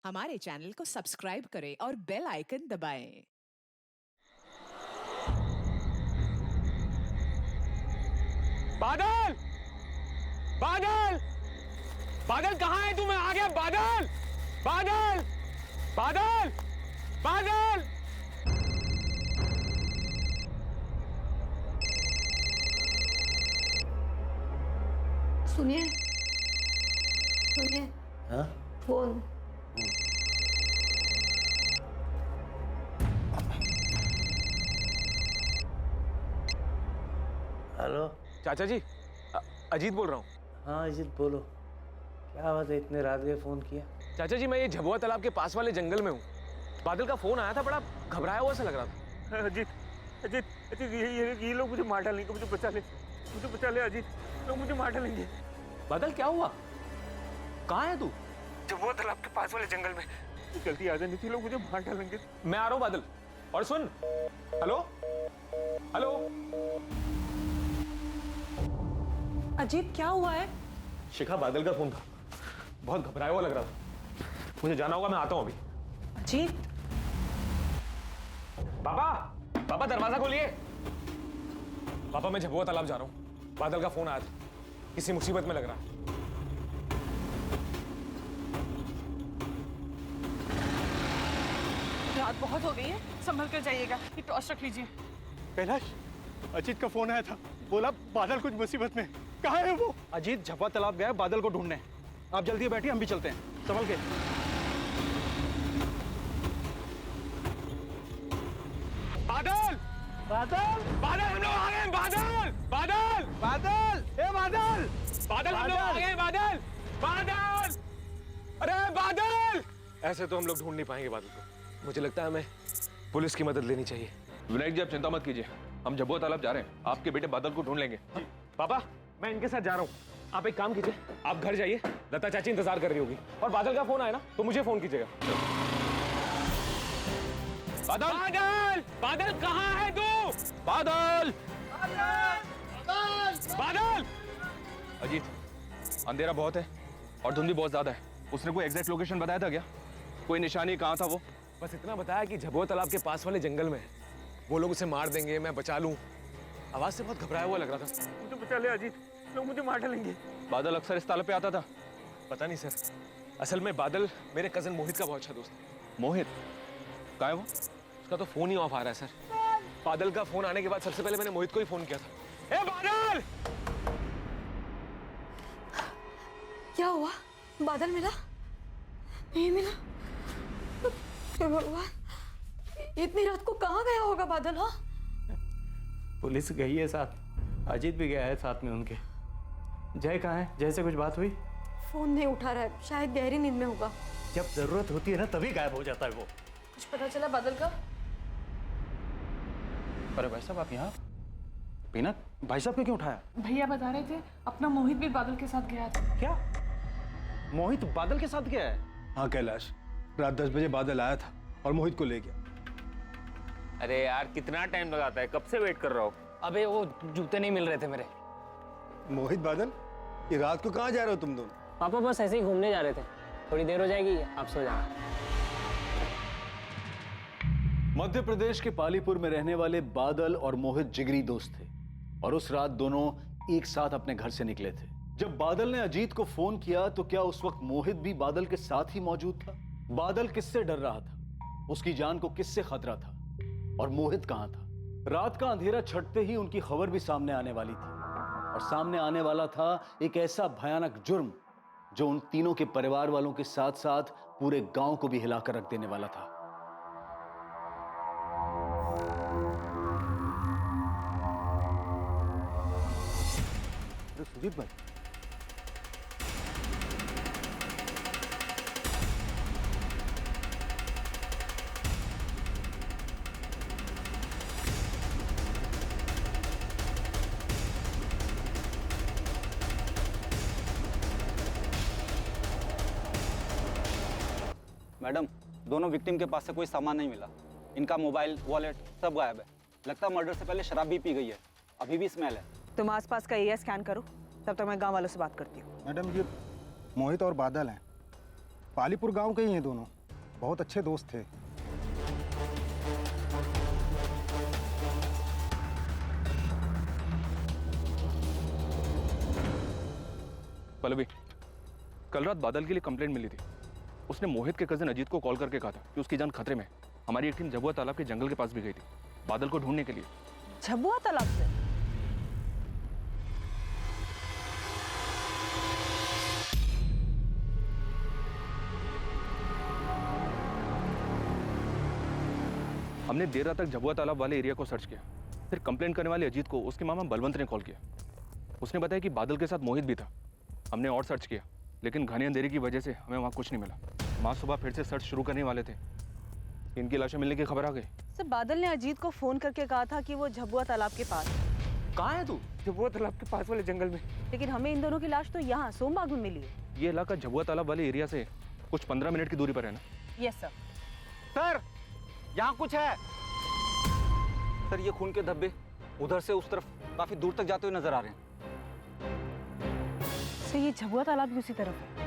हमारे चैनल को सब्सक्राइब करें और बेल आइकन दबाएं। बादल, बादल, बादल कहाँ है तू? मैं आ गया। बादल, बादल, बादल, बादल। सुनिए सुनिए। हाँ? फोन। हेलो। चाचा जी, अजीत बोल रहा हूँ। हाँ अजीत बोलो, क्या बात है, इतने रात में फोन किया? चाचा जी, मैं ये झबुआ तालाब के पास वाले जंगल में हूँ। बादल का फोन आया था, बड़ा घबराया हुआ सा लग रहा था। अजीत, अजीत, अजीत, ये लोग मुझे मार डालेंगे, मुझे बचा ले अजीत, लोग मुझे मार डालेंगे। बादल क्या हुआ? कहाँ है तू? झबुआ तालाब के पास वाले जंगल में। जल्दी आ जानी थी, लोग मुझे मार डालेंगे। मैं आ रहा हूँ बादल। और सुन, हेलो, हेलो। अजीत क्या हुआ है? शिखा, बादल का फोन था, बहुत घबराया हुआ लग रहा था। मुझे जाना होगा, मैं आता हूँ अभी। अजीत, पापा, पापा दरवाजा खोलिए। पापा, मैं झबुआ तालाब जा रहा हूँ। बादल का फोन आया था, किसी मुसीबत में लग रहा है। रात बहुत हो गई है, संभल कर जाइएगा। ये टॉर्च रख लीजिए। कैलाश, अजीत का फोन आया था, बोला बादल कुछ मुसीबत में। कहाँ है वो? अजीत झपा तालाब गया बादल को ढूंढने। आप जल्दी बैठिए, हम भी चलते हैं, संभल के। बादल, बादल, बादल, हम लोग आ गए। बादल, बादल, बादल, ए बादल, बादल, हम लोग आ गए। बादल, बादल, अरे बादल। ऐसे तो हम लोग ढूंढ नहीं पाएंगे बादल को। मुझे लगता है हमें पुलिस की मदद लेनी चाहिए। विनायक जी, आप चिंता मत कीजिए, हम झबुआ तालाब जा रहे हैं, आपके बेटे बादल को ढूंढ लेंगे। पापा, मैं इनके साथ जा रहा हूँ। आप एक काम कीजिए, आप घर जाइए, लता चाची इंतजार कर रही होगी। और बादल का फोन आया ना तो मुझे फोन कीजिएगा। बादल, बादल, बादल कहाँ है तू? बादल, बादल। अजीत, अंधेरा बहुत है और धुंध भी बहुत ज्यादा है। उसने कोई एग्जैक्ट लोकेशन बताया था क्या? कोई निशानी कहाँ था वो? बस इतना बताया कि झबुआ तालाब के पास वाले जंगल में है। वो लोग उसे मार देंगे, मैं बचा लूं। आवाज से बहुत घबराया हुआ लग रहा था। मुझे बचा ले अजीत, लोग मुझे मार डालेंगे। बादल अक्सर इस तालाब पे आता था। पता नहीं सर, असल में बादल मेरे कजन मोहित का बहुत अच्छा दोस्त है। मोहित कहाँ है वो? उसका तो फोन ही ऑफ आ रहा है सर। बादल का फोन आने के बाद सबसे पहले मैंने मोहित को ही फोन किया था। ए बादल! क्या हुआ? बादल मिला? नहीं मिला? हे भगवान, इतनी रात को कहाँ गया होगा बादल? हाँ, पुलिस गई है साथ, अजीत भी गया है साथ में उनके। जय कहाँ है? जय से कुछ बात हुई? फोन नहीं उठा रहा है, शायद गहरी नींद में होगा। जब जरूरत होती है ना तभी गायब हो जाता है वो। कुछ पता चला बादल का? अरे भाई साहब, आप यहाँ? पीनत, भाई साहब को क्यों उठाया? भैया बता रहे थे अपना मोहित भी बादल के साथ गया था। क्या मोहित बादल के साथ गया है? हाँ कैलाश, रात 10 बजे बादल आया था और मोहित को ले गया। अरे यार, कितना टाइम लगाता है, कब से वेट कर रहा हूँ। अबे वो जूते नहीं मिल रहे थे मेरे। मोहित, बादल, ये रात को कहाँ जा रहे हो तुम दोनों? पापा बस ऐसे ही घूमने जा रहे थे, थोड़ी देर हो जाएगी, आप सो जाना। मध्य प्रदेश के पालीपुर में रहने वाले बादल और मोहित जिगरी दोस्त थे और उस रात दोनों एक साथ अपने घर से निकले थे। जब बादल ने अजीत को फोन किया तो क्या उस वक्त मोहित भी बादल के साथ ही मौजूद था? बादल किससे डर रहा था? उसकी जान को किससे खतरा था? और मोहित कहां था? रात का अंधेरा छटते ही उनकी खबर भी सामने आने वाली थी और सामने आने वाला था एक ऐसा भयानक जुर्म जो उन तीनों के परिवार वालों के साथ साथ पूरे गांव को भी हिलाकर रख देने वाला था। सुजीत भाई, मैडम, दोनों विक्टिम के पास से कोई सामान नहीं मिला। इनका मोबाइल, वॉलेट सब गायब है। लगता है मर्डर से पहले शराब भी पी गई है, अभी भी स्मेल है। तुम आसपास का एरिया स्कैन करो, तब तक मैं गांव वालों से बात करती हूँ। मैडम ये मोहित और बादल हैं, पालीपुर गांव के ही हैं दोनों, बहुत अच्छे दोस्त थे। पल्लवी, कल रात बादल के लिए कंप्लेंट मिली थी। उसने मोहित के कजिन अजीत को कॉल करके कहा था कि उसकी जान खतरे में है। हमारी एक टीम झबुआ तालाब के जंगल के पास भी गई थी बादल को ढूंढने के लिए। झबुआ तालाब से? हमने देर रात तक झबुआ तालाब वाले एरिया को सर्च किया। फिर कंप्लेंट करने वाले अजीत को उसके मामा बलवंत ने कॉल किया। उसने बताया कि बादल के साथ मोहित भी था। हमने और सर्च किया, लेकिन घने अंधेरे की वजह से हमें वहाँ कुछ नहीं मिला। माँ सुबह फिर से सर्च शुरू करने वाले थे, इनकी लाशें मिलने की खबर आ गई। सर, बादल ने अजीत को फोन करके कहा था कि वो झबुआ तालाब के पास। कहाँ है तू? झबुआ तालाब के पास वाले जंगल में। लेकिन हमें इन दोनों की लाश तो यहाँ सोमबाग में मिली है। ये इलाका झबुआ तालाब वाले एरिया से कुछ 15 मिनट की दूरी पर है ना? Yes sir. सर, यहाँ कुछ है। सर, ये खून के धब्बे उधर से उस तरफ काफी दूर तक जाते हुए नजर आ रहे हैं। सर, ये झबुआ तालाब भी उसी तरफ है।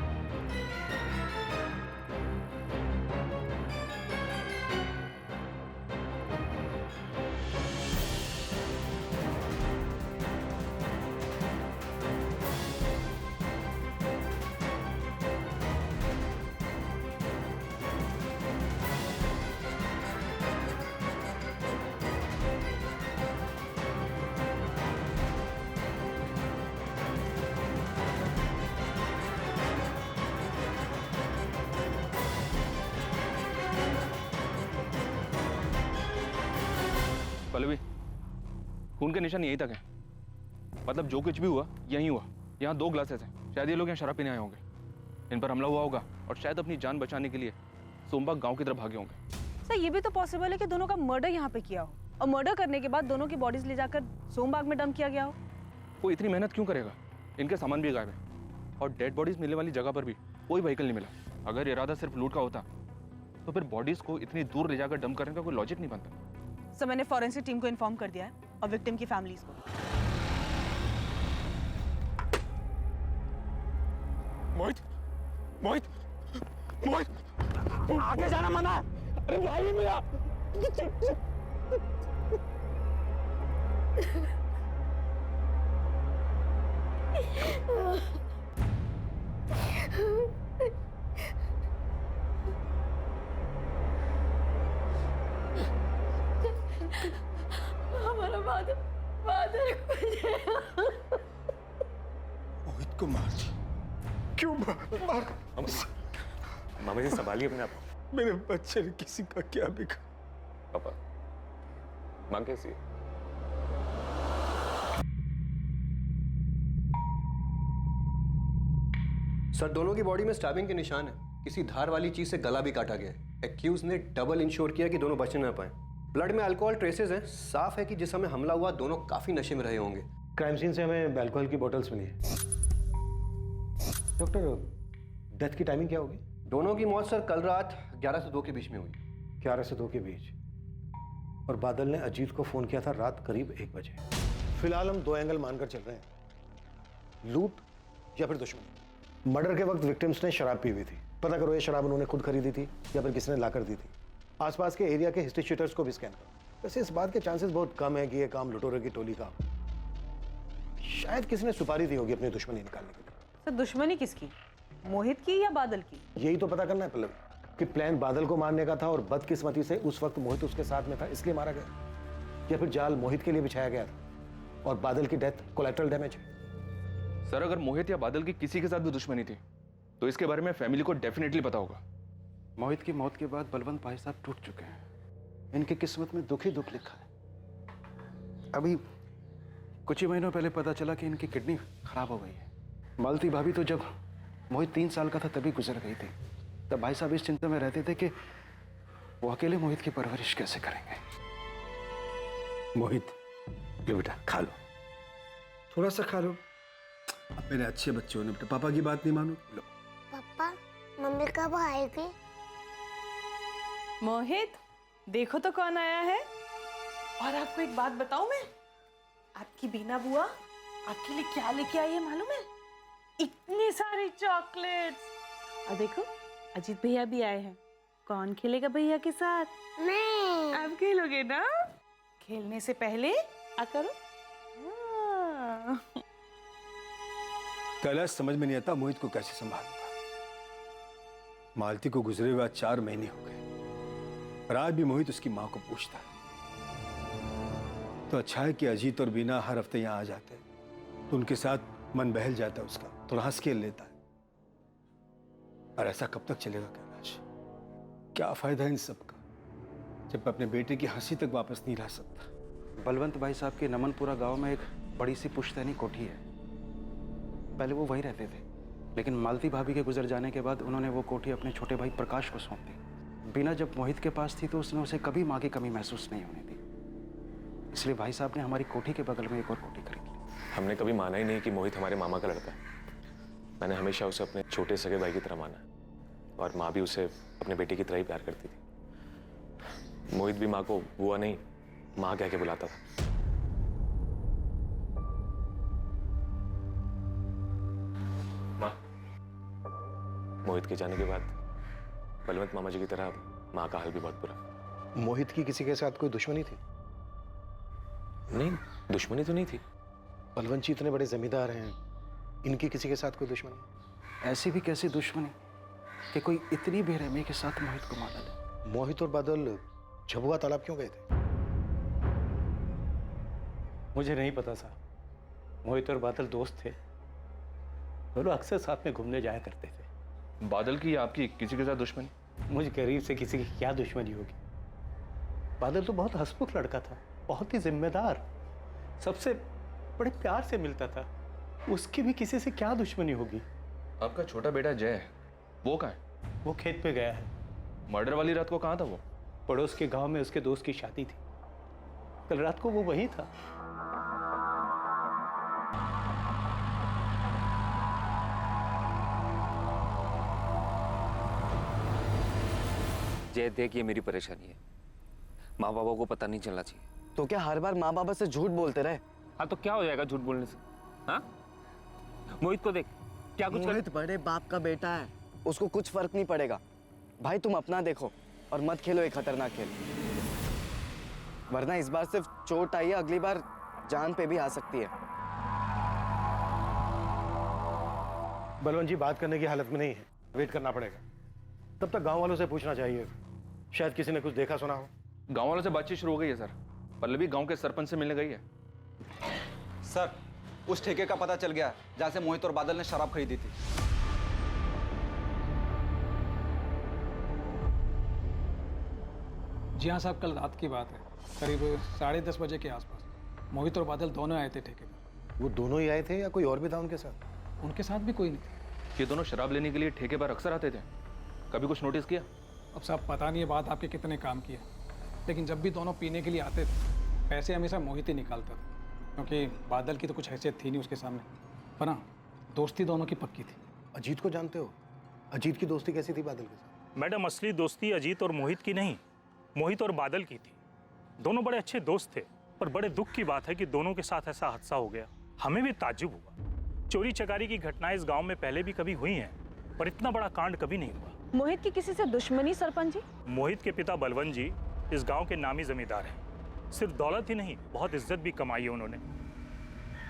पल्लवी, खून के निशान यहीं तक है। मतलब जो कुछ भी हुआ यहीं हुआ। यहाँ 2 ग्लासेस हैं। शायद ये लोग यहाँ शराब पीने आए होंगे। इन पर हमला हुआ होगा और शायद अपनी जान बचाने के लिए सोमबाग गांव की तरफ भागे होंगे। सर, ये भी तो पॉसिबल है कि दोनों का मर्डर यहाँ पे किया हो और मर्डर करने के बाद दोनों की बॉडीज ले जाकर सोमबाग में डंप किया गया हो। वो इतनी मेहनत क्यों करेगा? इनके सामान भी गायब है और डेड बॉडीज मिलने वाली जगह पर भी कोई व्हीकल नहीं मिला। अगर इरादा सिर्फ लूट का होता तो फिर बॉडीज को इतनी दूर ले जाकर डंप करने का कोई लॉजिक नहीं बनता। सर, मैंने फॉरेंसिक टीम को इन्फॉर्म कर दिया है और विक्टिम की फैमिलीज को। मोहित, मोहित, मोहित, आगे जाना मना। अरे भाई मेरा। हमारा बादल, बादल मोहित को मार दी। क्यों मार? मामा जी संभालिए अपने आप को। मेरे बच्चे ने किसी का क्या बिगा? पापा, माँ कैसी है? सर, दोनों की बॉडी में स्टैबिंग के निशान है। किसी धार वाली चीज से गला भी काटा गया है। एक्यूज ने डबल इंश्योर किया कि दोनों बच ना पाए। ब्लड में अल्कोहल ट्रेसेस हैं। साफ है कि जिस समय हमला हुआ दोनों काफी नशे में रहे होंगे। क्राइम सीन से हमें अल्कोहल की बोतल्स मिली है। डॉक्टर, डेथ की टाइमिंग क्या होगी? दोनों की मौत सर कल रात 11 से 2 के बीच में हुई। 11 से 2 के बीच। और बादल ने अजीत को फोन किया था रात करीब 1 बजे। फिलहाल हम 2 एंगल मानकर चल रहे हैं, लूट या फिर दुश्मनी। मर्डर के वक्त विक्टिम्स ने शराब पी हुई थी। पता करो ये शराब उन्होंने खुद खरीदी थी या फिर किसी ने लाकर दी थी। आसपास के एरिया के हिस्ट्री शीटर्स को भी स्कैन करो। वैसे इस बात के चांसेस बहुत कम है कि ये काम लुटेरों की टोली का। शायद किसी ने सुपारी दी होगी अपनी दुश्मनी निकालने के लिए। सर, दुश्मनी किसकी? मोहित की या बादल की? यही तो पता करना है पल्लवी कि प्लान बादल को मारने का था और बदकिस्मती से उस वक्त मोहित उसके साथ में था इसलिए मारा गया, या फिर जाल मोहित के लिए बिछाया गया था और बादल की डेथ कोलैटरल डैमेज है। सर, अगर मोहित या बादल की किसी के साथ भी दुश्मनी थी तो इसके बारे में फैमिली को डेफिनेटली पता होगा। मोहित की मौत के बाद बलवंत भाई साहब टूट चुके हैं। इनकी किस्मत में दुख ही दुख लिखा है। अभी कुछ ही महीनों पहले पता चला कि इनकी किडनी खराब हो गई है। मालती भाभी तो जब मोहित 3 साल का था तभी गुजर गई थी। तब भाई साहब इस चिंता में रहते थे कि वो अकेले मोहित की परवरिश कैसे करेंगे। मोहित, लो बेटा खा लो, थोड़ा सा खा लो। अब मेरे अच्छे बच्चे हो ना बेटा, पापा की बात नहीं मानो। लो। पापा, मम्मी कब आएगी? मोहित, देखो तो कौन आया है। और आपको एक बात बताऊं मैं, आपकी बीना बुआ आपके लिए क्या लेके आई है मालूम है? इतनी सारी चॉकलेट्स। और देखो, अजीत भैया भी आए हैं। कौन खेलेगा भैया के साथ? मैं। आप खेलोगे ना? खेलने से पहले आ करो। हाँ। कैलाश समझ में नहीं आता मोहित को कैसे संभालूंगा। मालती को गुजरे हुए 4 महीने हो गए और आज भी मोहित उसकी माँ को पूछता है। तो अच्छा है कि अजीत और बीना हर हफ्ते यहाँ आ जाते हैं तो उनके साथ मन बहल जाता है उसका, थोड़ा हंस खेल लेता है। और ऐसा कब तक चलेगा कैलाश? क्या फायदा इन सब का जब मैं अपने बेटे की हंसी तक वापस नहीं ला सकता। बलवंत भाई साहब के नमनपुरा गांव में एक बड़ी सी पुश्तैनी कोठी है। पहले वो वहीं रहते थे, लेकिन मालती भाभी के गुजर जाने के बाद उन्होंने वो कोठी अपने छोटे भाई प्रकाश को सौंप दी। बीना जब मोहित के पास थी तो उसने उसे कभी माँ की कमी महसूस नहीं होने दी, इसलिए भाई साहब ने हमारी कोठी के बगल में एक और कोठी खरीद ली। हमने कभी माना ही नहीं कि मोहित हमारे मामा का लड़का है। मैंने हमेशा उसे अपने छोटे सगे भाई की तरह माना और माँ भी उसे अपने बेटे की तरह ही प्यार करती थी। मोहित भी माँ को बुआ नहीं माँ कह के बुलाता था। माँ, मोहित के जाने के बाद बलवंत मामा जी की तरह माँ का हाल भी बहुत बुरा। मोहित की किसी के साथ कोई दुश्मनी थी? नहीं, दुश्मनी तो नहीं थी। बलवंत जी इतने बड़े जमींदार हैं, इनकी किसी के साथ कोई दुश्मनी? ऐसी भी कैसी दुश्मनी कि कोई इतनी बेरहमी के साथ मोहित को मार डाले। मोहित और बादल झबुआ तालाब क्यों गए थे? मुझे नहीं पता साहब। मोहित और बादल दोस्त थे, दोनों अक्सर साथ में घूमने जाया करते थे। बादल की या आपकी किसी के साथ दुश्मनी? मुझ गरीब से किसी की क्या दुश्मनी होगी? बादल तो बहुत हंसमुख लड़का था, बहुत ही जिम्मेदार, सबसे बड़े प्यार से मिलता था। उसकी भी किसी से क्या दुश्मनी होगी? आपका छोटा बेटा जय है, वो कहाँ है? वो खेत पे गया है। मर्डर वाली रात को कहाँ था वो? पड़ोस के गांव में उसके दोस्त की शादी थी, कल रात को वो वहीं था। जय देख, ये मेरी परेशानी है। माँ बाबा को पता नहीं चलना चाहिए। तो क्या हर बार माँ बाबा से झूठ बोलते रहे? हाँ तो क्या हो जाएगा झूठ बोलने से? हाँ, मोहित को देख, क्या कुछ मोहित बड़े बाप का बेटा है, उसको कुछ फर्क नहीं पड़ेगा। भाई तुम अपना देखो और मत खेलो एक खतरनाक खेल, वरना इस बार सिर्फ चोट आई है, अगली बार जान पे भी आ सकती है। बलवंत जी बात करने की हालत में नहीं है, वेट करना पड़ेगा। तब तक गांव वालों से पूछना चाहिए, शायद किसी ने कुछ देखा सुना हो। गांव वालों से बातचीत शुरू हो गई है सर। पल्लवी गांव के सरपंच से मिलने गई है। सर, उस ठेके का पता चल गया जहां से मोहित और बादल ने शराब खरीदी थी। जी हाँ साहब, कल रात की बात है, करीब 10:30 बजे के आसपास मोहित और बादल दोनों आए थे ठेके पर। वो दोनों ही आए थे या कोई और भी था उनके साथ? उनके साथ भी कोई नहीं था। ये दोनों शराब लेने के लिए ठेके पर अक्सर आते थे, कभी कुछ नोटिस किया? अब साहब पता नहीं ये बात आपके कितने काम की है, लेकिन जब भी दोनों पीने के लिए आते थे पैसे हमेशा मोहित ही निकालता था, क्योंकि बादल की तो कुछ हैसियत थी नहीं उसके सामने, पर हाँ दोस्ती दोनों की पक्की थी। अजीत को जानते हो? अजीत की दोस्ती कैसी थी बादल के साथ? मैडम, असली दोस्ती अजीत और मोहित की नहीं, मोहित और बादल की थी। दोनों बड़े अच्छे दोस्त थे, पर बड़े दुख की बात है कि दोनों के साथ ऐसा हादसा हो गया। हमें भी ताज्जुब हुआ। चोरी चकारी की घटनाएं इस गांव में पहले भी कभी हुई हैं, पर इतना बड़ा कांड कभी नहीं हुआ। मोहित की किसी से दुश्मनी सरपंच जी? मोहित के पिता बलवंत जी इस गांव के नामी जमींदार हैं। सिर्फ दौलत ही नहीं, बहुत इज्जत भी कमाई है उन्होंने।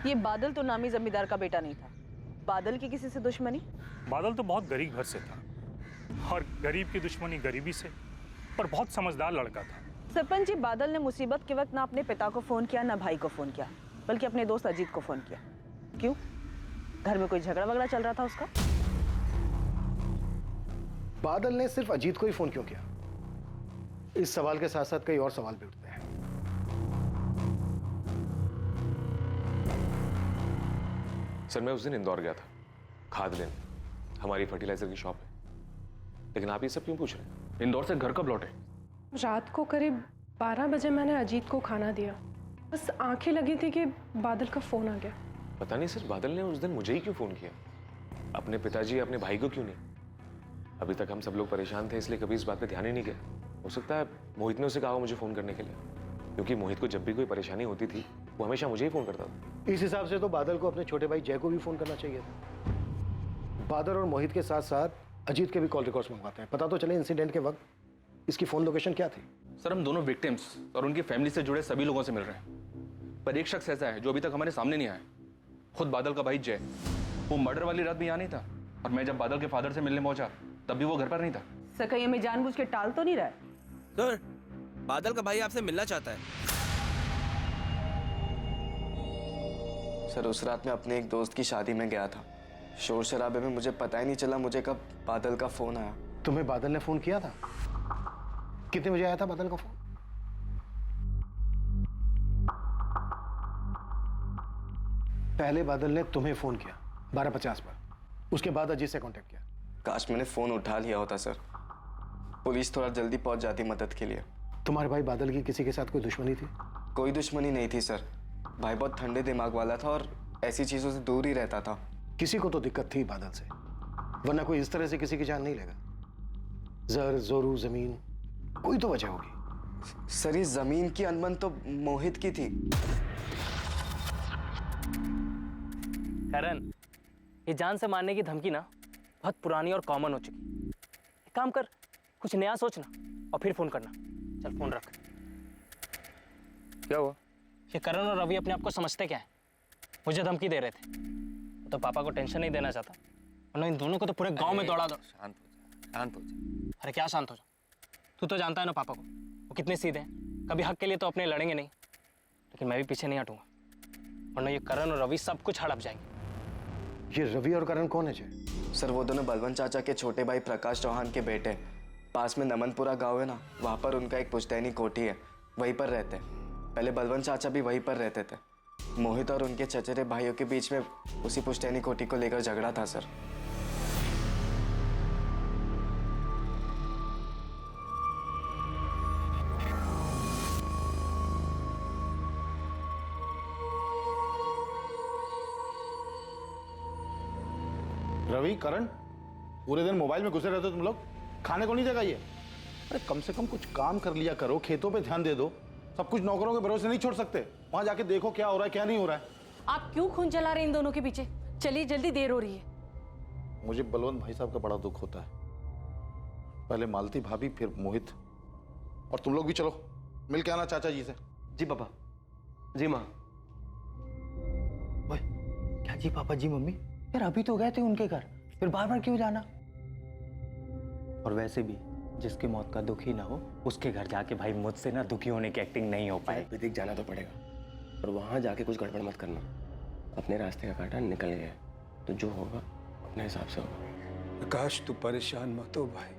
ये बादल तो नामी जमींदार का बेटा नहीं था। बादल की किसी से दुश्मनी? बादल तो बहुत गरीब घर से था, और गरीब की दुश्मनी गरीबी से, पर बहुत समझदार लड़का था। सरपंच जी, बादल ने मुसीबत के वक्त ना अपने पिता को फोन किया, ना भाई को फोन किया, बल्कि अपने दोस्त अजीत को फोन किया। क्यों? घर में कोई झगड़ा वगड़ा चल रहा था उसका? बादल ने सिर्फ अजीत को ही फोन क्यों किया? इस सवाल के साथ साथ कई और सवाल भी उठते हैं। सर, मैं उस दिन इंदौर गया था खाद लेने, हमारी फर्टिलाइजर की शॉप है, लेकिन आप ये सब क्यों पूछ रहे हैं? इंदौर से घर कब लौटे? रात को करीब 12 बजे मैंने अजीत को खाना दिया, बस आंखें लगी थी कि बादल का फोन आ गया। पता नहीं सर, बादल ने उस दिन मुझे ही क्यों फोन किया, अपने पिताजी अपने भाई को क्यों नहीं? अभी तक हम सब लोग परेशान थे, इसलिए कभी इस बात पे ध्यान ही नहीं किया। हो सकता है मोहित ने उसे कहा मुझे फोन करने के लिए, क्योंकि मोहित को जब भी कोई परेशानी होती थी वो हमेशा मुझे ही फोन करता था। इस हिसाब से तो बादल को अपने छोटे भाई जय को भी फोन करना चाहिए था। बादल और मोहित के साथ साथ अजीत के भी कॉल रिकॉर्ड्स मंगवाते हैं, पता तो चले इंसिडेंट के वक्त इसकी फोन लोकेशन क्या थी। सर हम दोनों विक्टिम्स और उनकी फैमिली से जुड़े सभी लोगों से मिल रहे हैं, पर एक शख्स ऐसा है जो अभी तक हमारे सामने नहीं आया। खुद बादल का भाई जय, वो मर्डर वाली रात भी यहाँ नहीं था, और मैं जब बादल के फादर से मिलने पहुंचा तब भी वो घर पर नहीं था। सर कहीं हमें जानबूझ के टाल तो नहीं रहा है? सर बादल का भाई आपसे मिलना चाहता है। सर उस रात मैं अपने एक दोस्त की शादी में गया था। शोर शराबे में मुझे पता ही नहीं चला मुझे कब बादल का फोन आया। तुम्हें बादल ने फोन किया था? कितने बजे आया था बादल का फोन? पहले बादल ने तुम्हें फोन किया 12:50 पर, उसके बाद अजीत से कांटेक्ट किया। काश मैंने फोन उठा लिया होता सर, पुलिस थोड़ा जल्दी पहुंच जाती मदद के लिए। तुम्हारे भाई बादल की किसी के साथ कोई दुश्मनी थी? कोई दुश्मनी नहीं थी सर, भाई बहुत ठंडे दिमाग वाला था और ऐसी चीजों से दूर ही रहता था। किसी को तो दिक्कत थी बादल से, वरना कोई इस तरह से किसी की जान नहीं लेगा। जर जोरू जमीन, कोई तो वजह होगी। सर ये जमीन की अनबन तो मोहित की थी। करण, ये जान से मारने की धमकी ना बहुत पुरानी और कॉमन हो चुकी। एक काम कर, कुछ नया सोचना और फिर फोन करना। चल फोन रख। क्या हुआ? ये करण और रवि अपने आप को समझते क्या है? मुझे धमकी दे रहे थे। वो तो पापा को टेंशन नहीं देना चाहता, वरना इन दोनों को तो पूरे गांव में दौड़ा दो। शांत हो जा। अरे क्या शांत हो जा? तू तो जानता है ना पापा को, वो कितने सीधे हैं। कभी हक के लिए तो अपने लड़ेंगे नहीं, लेकिन मैं भी पीछे नहीं हटूंगा, वरना ये करण और रवि सब कुछ हड़प जाएंगे। ये रवि और करण कौन है जी? सर वो दोनों बलवंत चाचा के छोटे भाई प्रकाश चौहान के बेटे। पास में नमनपुरा गांव है ना, वहाँ पर उनका एक पुश्तैनी कोठी है, वहीं पर रहते हैं। पहले बलवंत चाचा भी वहीं पर रहते थे। मोहित और उनके चचेरे भाइयों के बीच में उसी पुश्तैनी कोठी को लेकर झगड़ा था सर। रवि, करण, पूरे दिन मोबाइल में घुसे रहते हो तुम लोग, खाने को नहीं जगाइए। अरे कम से कम कुछ काम कर लिया करो, खेतों पे ध्यान दे दो। सब कुछ नौकरों के भरोसे नहीं छोड़ सकते। वहां जाके देखो क्या हो रहा है क्या नहीं हो रहा है। आप क्यों खून जला रहे हैं इन दोनों के पीछे? चलिए जल्दी, देर हो रही है। मुझे बलवंत भाई साहब का बड़ा दुख होता है। पहले मालती भाभी, फिर मोहित, और तुम लोग भी चलो मिल के आना चाचा जी से। जी पापा। जी माँ। क्या जी पापा जी मम्मी? यार अभी तो गए थे उनके घर, फिर बार बार क्यों जाना? और वैसे भी जिसकी मौत का दुख ही ना हो उसके घर जाके भाई मुझसे ना दुखी होने की एक्टिंग नहीं हो पाए। विदिक जाना तो पड़ेगा, और वहां जाके कुछ गड़बड़ मत करना। अपने रास्ते का कांटा निकल गया, तो जो होगा अपने हिसाब से होगा। आकाश तू परेशान मत हो भाई,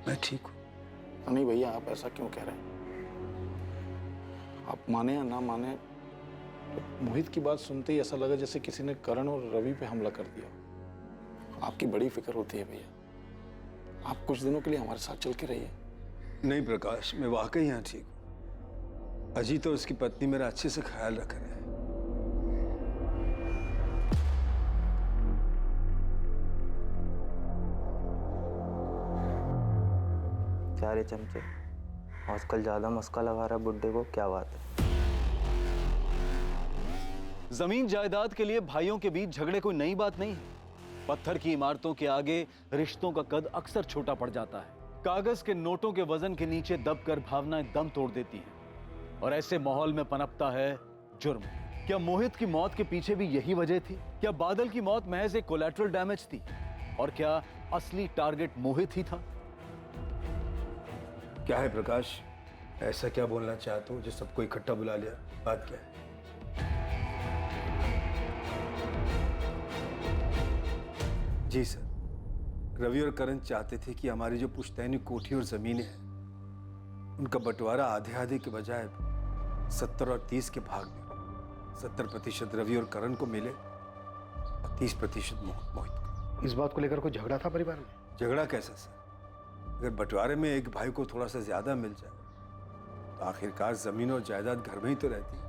मैं ठीक हूँ। नहीं भैया, आप ऐसा क्यों कह रहे हैं? आप माने या ना माने, तो मोहित की बात सुनते ही ऐसा लगा जैसे किसी ने करण और रवि पे हमला कर दिया। आपकी बड़ी फिक्र होती है भैया, आप कुछ दिनों के लिए हमारे साथ चल के रहिए। नहीं प्रकाश, मैं वाकई यहाँ ठीक हूँ। अजीत और उसकी पत्नी मेरा अच्छे से ख्याल रख रहे हैं। चारे चमचे आजकल ज्यादा मस्का लगा रहा बुड्ढे को, क्या बात है? जमीन जायदाद के लिए भाइयों के बीच झगड़े कोई नई बात नहीं है। पत्थर की इमारतों के आगे रिश्तों का कद अक्सर छोटा पड़ जाता है। कागज के नोटों के वजन के नीचे दबकर भावनाएं दम तोड़ देती हैं, और ऐसे माहौल में पनपता है जुर्म। क्या मोहित की मौत के पीछे भी यही वजह थी? क्या बादल की मौत महज एक कोलैटरल डैमेज थी, और क्या असली टारगेट मोहित ही था? क्या है प्रकाश, ऐसा क्या बोलना चाहते हो जो सबको इकट्ठा बुला लिया? बात क्या है? जी सर, रवि और करण चाहते थे कि हमारी जो पुश्तैनी कोठी और जमीनें हैं उनका बंटवारा आधे आधे के बजाय 70 और 30 के भाग में 70% रवि और करण को मिले और 30% मोहित को। इस बात को लेकर कोई झगड़ा था परिवार में? झगड़ा कैसा सर? अगर बंटवारे में एक भाई को थोड़ा सा ज्यादा मिल जाए तो आखिरकार जमीन और जायदाद घर में ही तो रहती है।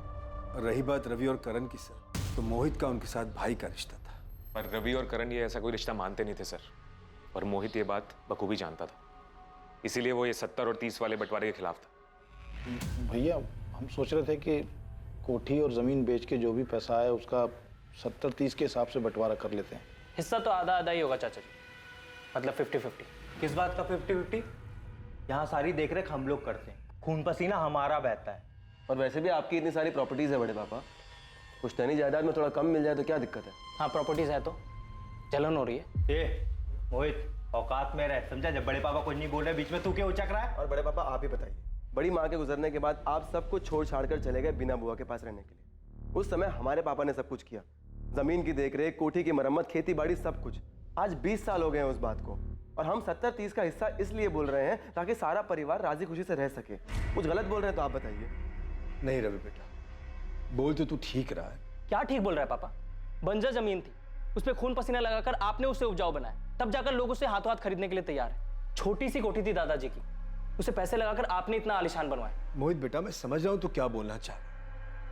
और रही बात रवि और करण की सर, तो मोहित का उनके साथ भाई का रिश्ता था। पर रवि और करण ये ऐसा कोई रिश्ता मानते नहीं थे सर, और मोहित ये बात बखूबी जानता था, इसीलिए वो ये 70 और 30 वाले बंटवारे के खिलाफ था। भैया हम सोच रहे थे कि कोठी और जमीन बेच के जो भी पैसा आए उसका 70-30 के हिसाब से बंटवारा कर लेते हैं। हिस्सा तो आधा आधा ही होगा चाचा जी, मतलब 50-50। किस बात का 50-50? यहाँ सारी देखरेख हम लोग करते हैं, खून पसीना हमारा बहता है। और वैसे भी आपकी इतनी सारी प्रॉपर्टीज है बड़े पापा, पुश्तैनी जायदाद में थोड़ा कम मिल जाए तो क्या दिक्कत है? हाँ प्रॉपर्टीज है तो जलन हो रही है। ए मोहित, औकात में रह, समझा? जब बड़े पापा कुछ नहीं बोल रहे बीच में तू क्यों उचक रहा है? और बड़े पापा आप ही बताइए, बड़ी माँ के गुजरने के बाद आप सब कुछ छोड़ छाड़ कर चले गए बिना बुआ के पास रहने के लिए। उस समय हमारे पापा ने सब कुछ किया, जमीन की देखरेख, कोठी की मरम्मत, खेती बाड़ी, सब कुछ। आज 20 साल हो गए हैं उस बात को, और हम 70-30 का हिस्सा इसलिए बोल रहे हैं ताकि सारा परिवार राजी खुशी से रह सके। कुछ गलत बोल रहे हैं तो आप बताइए। नहीं रवि बेटा, बोल तो तू ठीक रहा है। क्या ठीक बोल रहा है पापा? बंजर जमीन थी, उस पर खून पसीना लगाकर आपने उसे उपजाऊ बनाया, तब जाकर लोग उसे हाथों हाथ खरीदने के लिए तैयार है। छोटी सी कोठी थी दादाजी की, उसे पैसे लगाकर आपने इतना आलीशान बनवाया। मोहित बेटा, मैं समझ रहा हूं तो क्या बोलना चाह रहा है,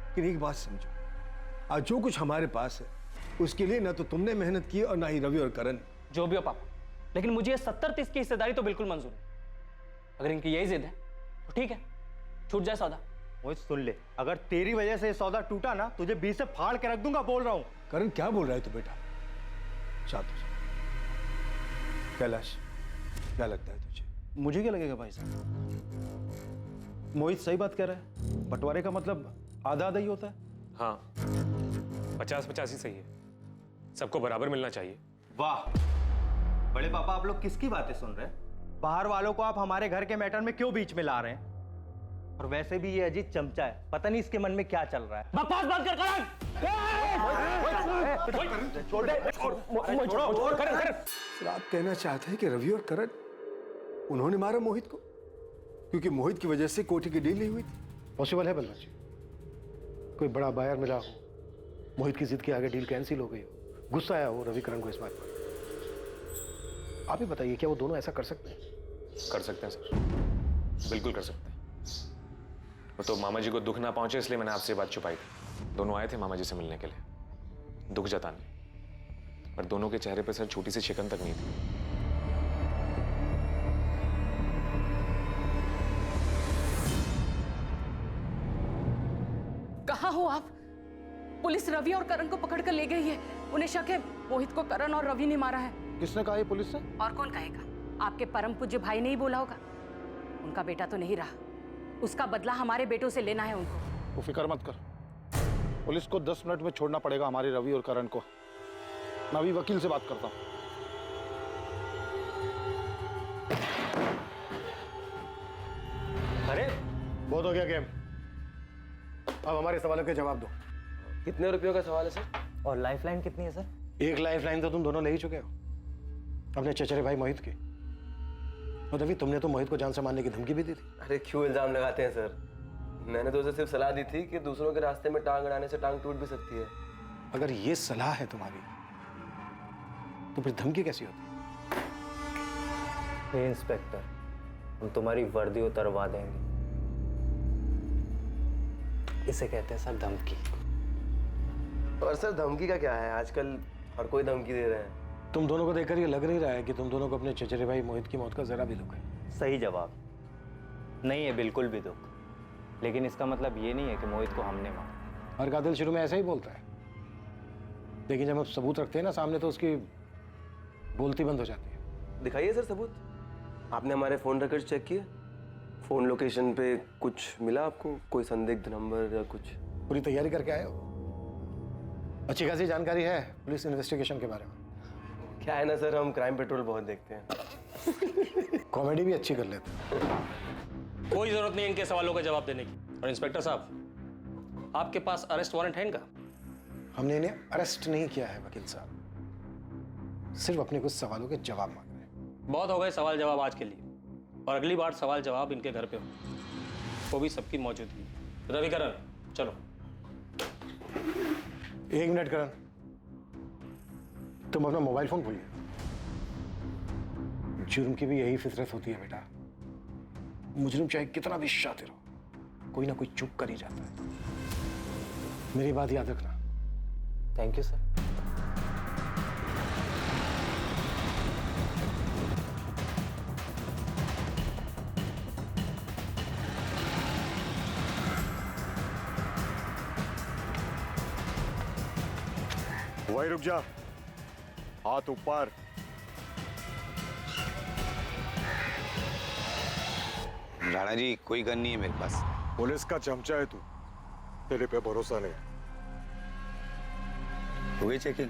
लेकिन एक बात समझो, आज जो कुछ हमारे पास है उसके लिए ना तो तुमने मेहनत की और ना ही रवि और करण। जो भी हो पापा, लेकिन मुझे 70-30 की हिस्सेदारी तो बिल्कुल मंजूर है। अगर इनकी यही जिद है तो ठीक है, छूट जाए सौदा। मोहित सुन ले, अगर तेरी वजह से सौदा टूटा ना, तुझे बीच से फाड़ के रख दूंगा, बोल रहा हूं। करण क्या बोल रहा है तू बेटा? शांत। कैलाश, क्या लगता है तुझे? मुझे क्या लगेगा भाई साहब? मोहित सही बात कह रहा है, बंटवारे का मतलब आधा आधा ही होता है। हाँ, 50-50 ही सही है, सबको बराबर मिलना चाहिए। वाह बड़े पापा, आप लोग किसकी बातें सुन रहे हैं? बाहर वालों को आप हमारे घर के मैटर में क्यों बीच में ला रहे हैं? और वैसे भी ये अजीत चमचा है, पता नहीं इसके मन में क्या चल रहा है। बकवास बंद कर करण। आप कहना चाहते हैं कि रवि और करण उन्होंने मारा मोहित को क्योंकि मोहित की वजह से कोठी की डील नहीं हुई थी? पॉसिबल है बलराज जी, कोई बड़ा बायर मिला हो, मोहित की जिद के आगे डील कैंसिल हो गई हो, गुस्सा आया हो रवि करण को इस बात पर। आप ही बताइए, क्या वो दोनों ऐसा कर सकते हैं? कर सकते हैं सर, बिल्कुल कर सकते हैं। वो तो मामा जी को दुख ना पहुंचे इसलिए मैंने आपसे बात छुपाई थी। दोनों आए थे मामा जी से मिलने के लिए, दुख जताने, पर दोनों के चेहरे पे सर छोटी सी शिकन तक नहीं थी। कहाँ हो आप? पुलिस रवि और करण को पकड़ कर ले गई है। उन्हें शक है मोहित को करण और रवि ने मारा है। किसने कहा ये पुलिस से? और कौन कहेगा? आपके परम पूज्य भाई ने ही बोला होगा। उनका बेटा तो नहीं रहा, उसका बदला हमारे बेटों से लेना है उनको। तू फिक्र मत कर, पुलिस को 10 मिनट में छोड़ना पड़ेगा हमारे रवि और करण को। मैं अभी वकील से बात करता हूँ। अरे बहुत हो गया गेम, अब हमारे सवालों के जवाब दो। कितने रुपयों का सवाल है सर? और लाइफलाइन कितनी है सर? 1 लाइफलाइन तो तुम दोनों ले ही चुके हो, अपने चचेरे भाई मोहित की। और रवि, तुमने तो मोहित को जान से मारने की धमकी भी दी थी। अरे क्यों इल्जाम लगाते हैं सर? मैंने तो उसे सिर्फ सलाह दी थी कि दूसरों के रास्ते में टांग अड़ाने से टांग टूट भी सकती है। अगर ये सलाह है तुम्हारी तो फिर धमकी कैसी होती? इंस्पेक्टर, हम तुम्हारी वर्दी उतरवा देंगे। इसे कहते हैं सर धमकी। और सर धमकी का क्या है, आजकल हर कोई धमकी दे रहे हैं। तुम दोनों को देखकर ये लग नहीं रहा है कि तुम दोनों को अपने चचेरे भाई मोहित की मौत का जरा भी दुख है। सही जवाब। नहीं है बिल्कुल भी दुख, लेकिन इसका मतलब ये नहीं है कि मोहित को हमने मारा। हर कातिल शुरू में ऐसा ही बोलता है, लेकिन जब हम सबूत रखते हैं ना सामने तो उसकी बोलती बंद हो जाती है। दिखाइए सर सबूत। आपने हमारे फोन रिकॉर्ड चेक किए? फोन लोकेशन पे कुछ मिला आपको? कोई संदिग्ध नंबर या कुछ? पूरी तैयारी करके आए हो? अच्छी खासी जानकारी है पुलिस इन्वेस्टिगेशन के बारे में? क्या है ना सर, हम क्राइम पेट्रोल बहुत देखते हैं। कॉमेडी भी अच्छी कर लेते हैं। कोई जरूरत नहीं इनके सवालों का जवाब देने की। और इंस्पेक्टर साहब, आपके पास अरेस्ट वारंट है इनका? हमने इन्हें अरेस्ट नहीं किया है वकील साहब, सिर्फ अपने कुछ सवालों के जवाब मांग रहे हैं। बहुत हो गए सवाल जवाब आज के लिए, और अगली बार सवाल जवाब इनके घर पे हो, वो भी सबकी मौजूदगी। रवि करण, चलो। 1 मिनट करण, तुम अपना मोबाइल फोन भूलिए। जुर्म की भी यही फितरत होती है बेटा, मुजरिम चाहे कितना भी शातिर हो, कोई ना कोई चूक कर ही जाता है। मेरी बात याद रखना। Thank you sir. वही रुक जा, हाथ ऊपर। राणा जी कोई गन नहीं है मेरे पास। पुलिस का चमचा है तू, तेरे पे भरोसा नहीं। हुई चेकिंग?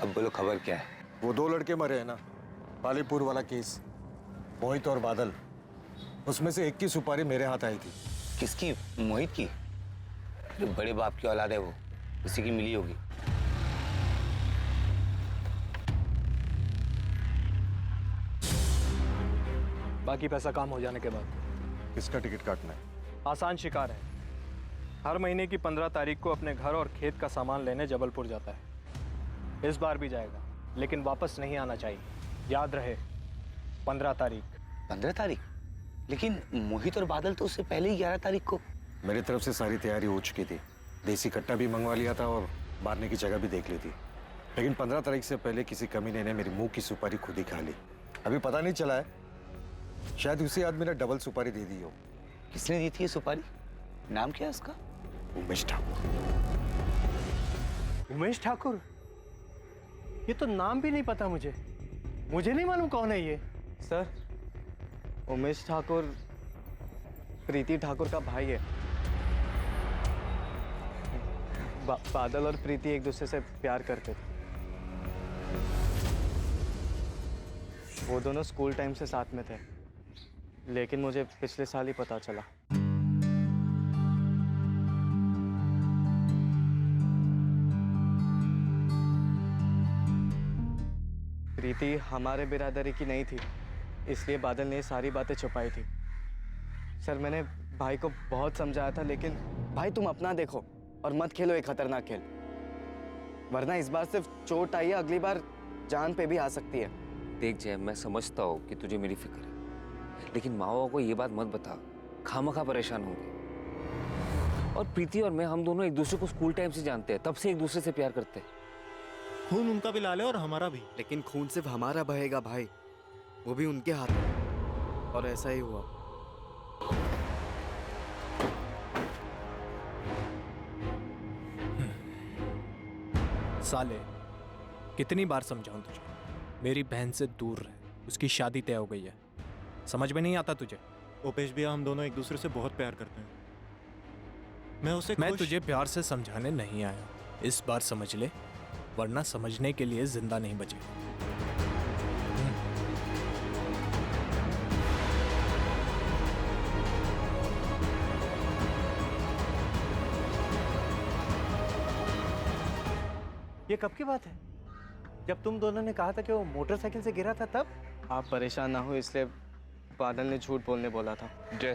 अब बोलो खबर क्या है? वो 2 लड़के मरे हैं ना, पालीपुर वाला केस, मोहित और बादल, उसमें से एक की सुपारी मेरे हाथ आई थी। किसकी? मोहित की? जो बड़े बाप की औलाद है वो, उसी की मिली होगी। बाकी पैसा काम हो जाने के बाद। किसका टिकट काटना है? आसान शिकार है। हर महीने की 15 तारीख को अपने घर और खेत का सामान लेने जबलपुर जाता है। इस बार भी जाएगा, लेकिन वापस नहीं आना चाहिए। याद रहे, 15 तारीख। 15 तारीख? लेकिन मोहित और बादल तो उससे पहले ही 11 तारीख को। मेरी तरफ से सारी तैयारी हो चुकी थी, देसी कट्टा भी मंगवा लिया था और मारने की जगह भी देख ली थी। लेकिन 15 तारीख से पहले किसी कमीने ने मेरी मुंह की सुपारी खुद ही खा ली। अभी पता नहीं चला है, शायद उसी आदमी ने डबल सुपारी दे दी हो। किसने दी थी ये सुपारी? नाम क्या है उसका? उमेश ठाकुर। उमेश ठाकुर? ये तो नाम भी नहीं पता मुझे। मुझे नहीं मालूम कौन है ये। सर, उमेश ठाकुर प्रीति ठाकुर का भाई है। बादल और प्रीति एक दूसरे से प्यार करते थे। वो दोनों स्कूल टाइम से साथ में थे, लेकिन मुझे पिछले साल ही पता चला। प्रीति हमारे बिरादरी की नहीं थी, इसलिए बादल ने सारी बातें छुपाई थी। सर, मैंने भाई को बहुत समझाया था, लेकिन भाई तुम अपना देखो और मत खेलो एक खतरनाक खेल, वरना इस बार सिर्फ चोट आई है, अगली बार जान पे भी आ सकती है। देख जय, मैं समझता हूँ कि तुझे मेरी फिक्र है, लेकिन माँ को ये बात मत बता, खामखा परेशान होंगे। और प्रीति और मैं, हम दोनों एक दूसरे को स्कूल टाइम से जानते हैं, तब से एक दूसरे से प्यार करते हैं। खून उनका भी लाल है और हमारा भी। लेकिन खून सिर्फ हमारा बहेगा भाई, वो भी उनके हाथ में। और ऐसा ही हुआ। साले, कितनी बार समझाऊं तुझे, मेरी बहन से दूर रह, उसकी शादी तय हो गई है। समझ में नहीं आता तुझे? उपेश भैया, हम दोनों एक दूसरे से बहुत प्यार करते हैं। मैं तुझे प्यार से समझाने नहीं आया, इस बार समझ ले, वरना समझने के लिए जिंदा नहीं बचेगा। ये कब की बात है? जब तुम दोनों ने कहा था कि वो मोटरसाइकिल से गिरा था तब? आप परेशान ना हो इसलिए बादल ने झूठ बोलने बोला था। जय,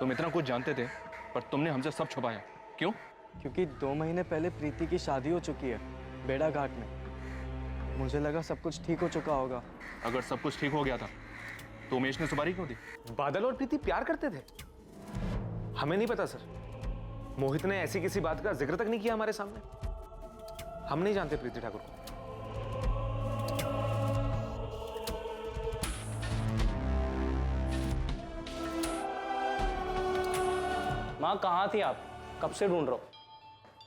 तुम इतना कुछ जानते थे पर तुमने हमसे सब छुपाया, क्यों? क्योंकि 2 महीने पहले प्रीति की शादी हो चुकी है बेड़ा घाट में। मुझे लगा सब कुछ ठीक हो चुका होगा। अगर सब कुछ ठीक हो गया था तो उमेश ने सुपारी क्यों दी? बादल और प्रीति प्यार करते थे? हमें नहीं पता सर, मोहित ने ऐसी किसी बात का जिक्र तक नहीं किया हमारे सामने। हम नहीं जानते प्रीति ठाकुर को। माँ कहाँ थी आप? कब से ढूंढ रहा हूँ,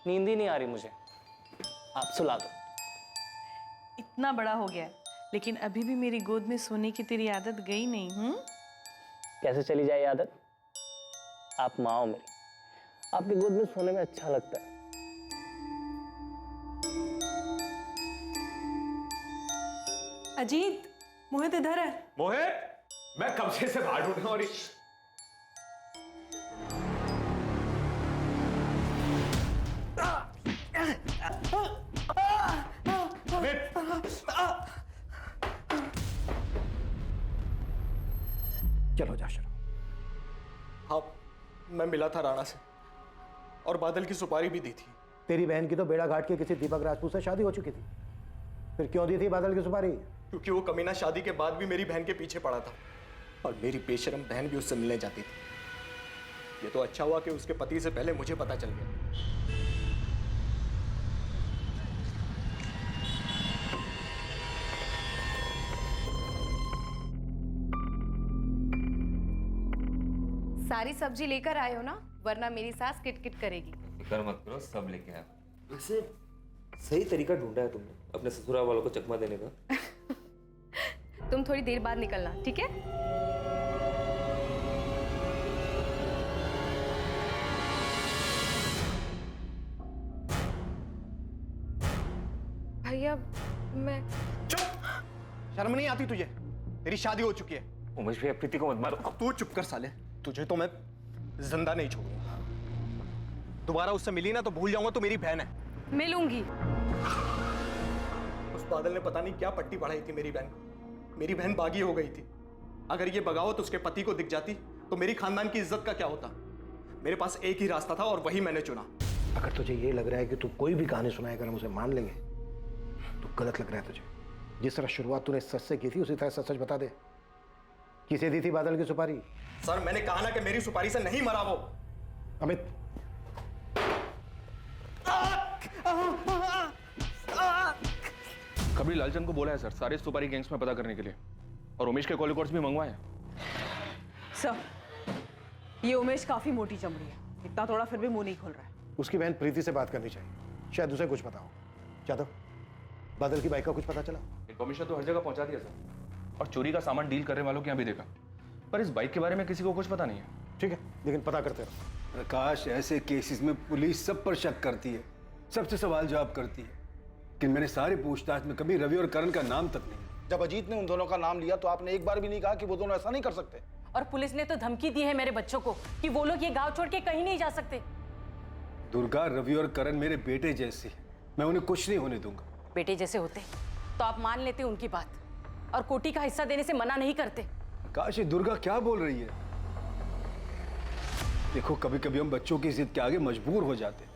नींद ही नहीं आ रही मुझे। आप सुला दो। इतना बड़ा हो गया लेकिन अभी भी मेरी गोद में सोने की तेरी आदत गई नहीं। कैसे चली जाए आदत? आप माँ हो मेरी, आपकी गोद में सोने में अच्छा लगता है। अजीत, मोहित इधर है। मोहित, मैं कब से बाहर ढूंढ और चलो जा शुरू। हाँ, मैं मिला था राणा से और बादल की सुपारी भी दी थी। तेरी बहन की तो बेड़ा घाट के किसी दीपक राजपूत से शादी हो चुकी थी, फिर क्यों दी थी बादल की सुपारी? क्योंकि वो कमीना शादी के बाद भी मेरी बहन के पीछे पड़ा था और मेरी बेशरम बहन भी उससे मिलने जाती थी। ये तो अच्छा हुआ कि उसके पति से पहले मुझे पता चल गया। सारी सब्जी लेकर आए हो ना, वरना मेरी सास किटकिट करेगी। फिक्र मत करो, सब लेके आया। वैसे सही तरीका ढूंढा है तुमने अपने ससुराल वालों को चकमा देने का। तुम थोड़ी देर बाद निकलना, ठीक है? भैया मैं शर्म नहीं आती तुझे? तेरी शादी हो चुकी है। उमेश भैया प्रीति को मत मारो। तू चुप कर साले, तुझे तो मैं जिंदा नहीं छोड़ूंगा। दोबारा उससे मिली ना तो भूल जाऊंगा तो मेरी बहन है। मिलूंगी। उस बादल ने पता नहीं क्या पट्टी पढ़ाई थी मेरी बहन को। मेरी बहन बागी हो गई थी। अगर ये बगावत उसके पति को दिख जाती तो मेरी खानदान की इज्जत का क्या होता? मेरे पास एक ही रास्ता था और वही मैंने चुना। अगर तुझे ये लग रहा है कि तू कोई भी कहानी सुनाएगा हम उसे मान लेंगे तो गलत लग रहा है तुझे। जिस तरह शुरुआत तूने सच से की थी उसी तरह सच सच बता दे। किसे दी थी बादल की सुपारी? सर मैंने कहा ना कि मेरी सुपारी से नहीं मरा वो। अमित, कभी लालचंद को बोला है सर सारे सुपारी गैंग्स में पता करने के लिए, और उमेश के कॉल रिकॉर्ड्स भी मंगवाए हैं। सर, ये उमेश काफी मोटी चमड़ी है, इतना थोड़ा फिर भी मुंह नहीं खोल रहा है। उसकी बहन प्रीति से बात करनी चाहिए, शायद उसे कुछ पता हो। जादव, बादल की बाइक का कुछ पता चला? इन्फॉर्मेशन तो हर जगह पहुंचा दिया सर, और चोरी का सामान डील करने वालों के यहाँ भी देखा, पर इस बाइक के बारे में किसी को कुछ पता नहीं है। ठीक है, लेकिन पता करते रहो। प्रकाश, ऐसे केसेस में पुलिस सब पर शक करती है, सबसे सवाल जवाब करती है, लेकिन मैंने सारी पूछताछ में कभी रवि और करण का नाम तक नहीं। जब अजीत ने उन दोनों का नाम लिया तो आपने एक बार भी नहीं कहा कि वो दोनों ऐसा नहीं कर सकते। और पुलिस ने तो धमकी दी है मेरे बच्चों को कि वो लोग ये गांव छोड़ के कहीं नहीं जा सकते। दुर्गा, रवि और करण मेरे बेटे जैसे हैं, मैं उन्हें कुछ नहीं होने दूंगा। बेटे जैसे होते तो आप मान लेते उनकी बात और कोटी का हिस्सा देने से मना नहीं करते। काश, ये दुर्गा क्या बोल रही है? देखो, कभी कभी हम बच्चों की जिद के आगे मजबूर हो जाते हैं।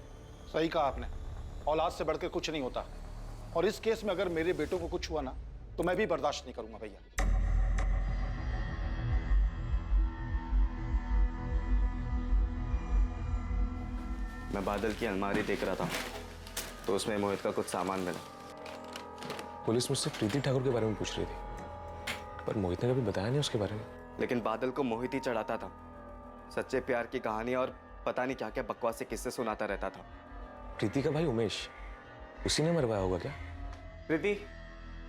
सही कहा आपने, औलाद से बढ़कर कुछ नहीं होता, और इस केस में अगर मेरे बेटों को कुछ हुआ ना तो मैं भी बर्दाश्त नहीं करूंगा भैया। मैं बादल की अलमारी देख रहा था तो उसमें मोहित का कुछ सामान मिला। पुलिस मुझसे प्रीति ठाकुर के बारे में पूछ रही थी, पर मोहित ने कभी बताया नहीं उसके बारे में। लेकिन बादल को मोहित ही चढ़ाता था। सच्चे प्यार की कहानी और पता नहीं क्या क्या बकवास से किस्से सुनाता रहता था। प्रीति का भाई उमेश, उसी ने मरवाया होगा क्या? प्रीति,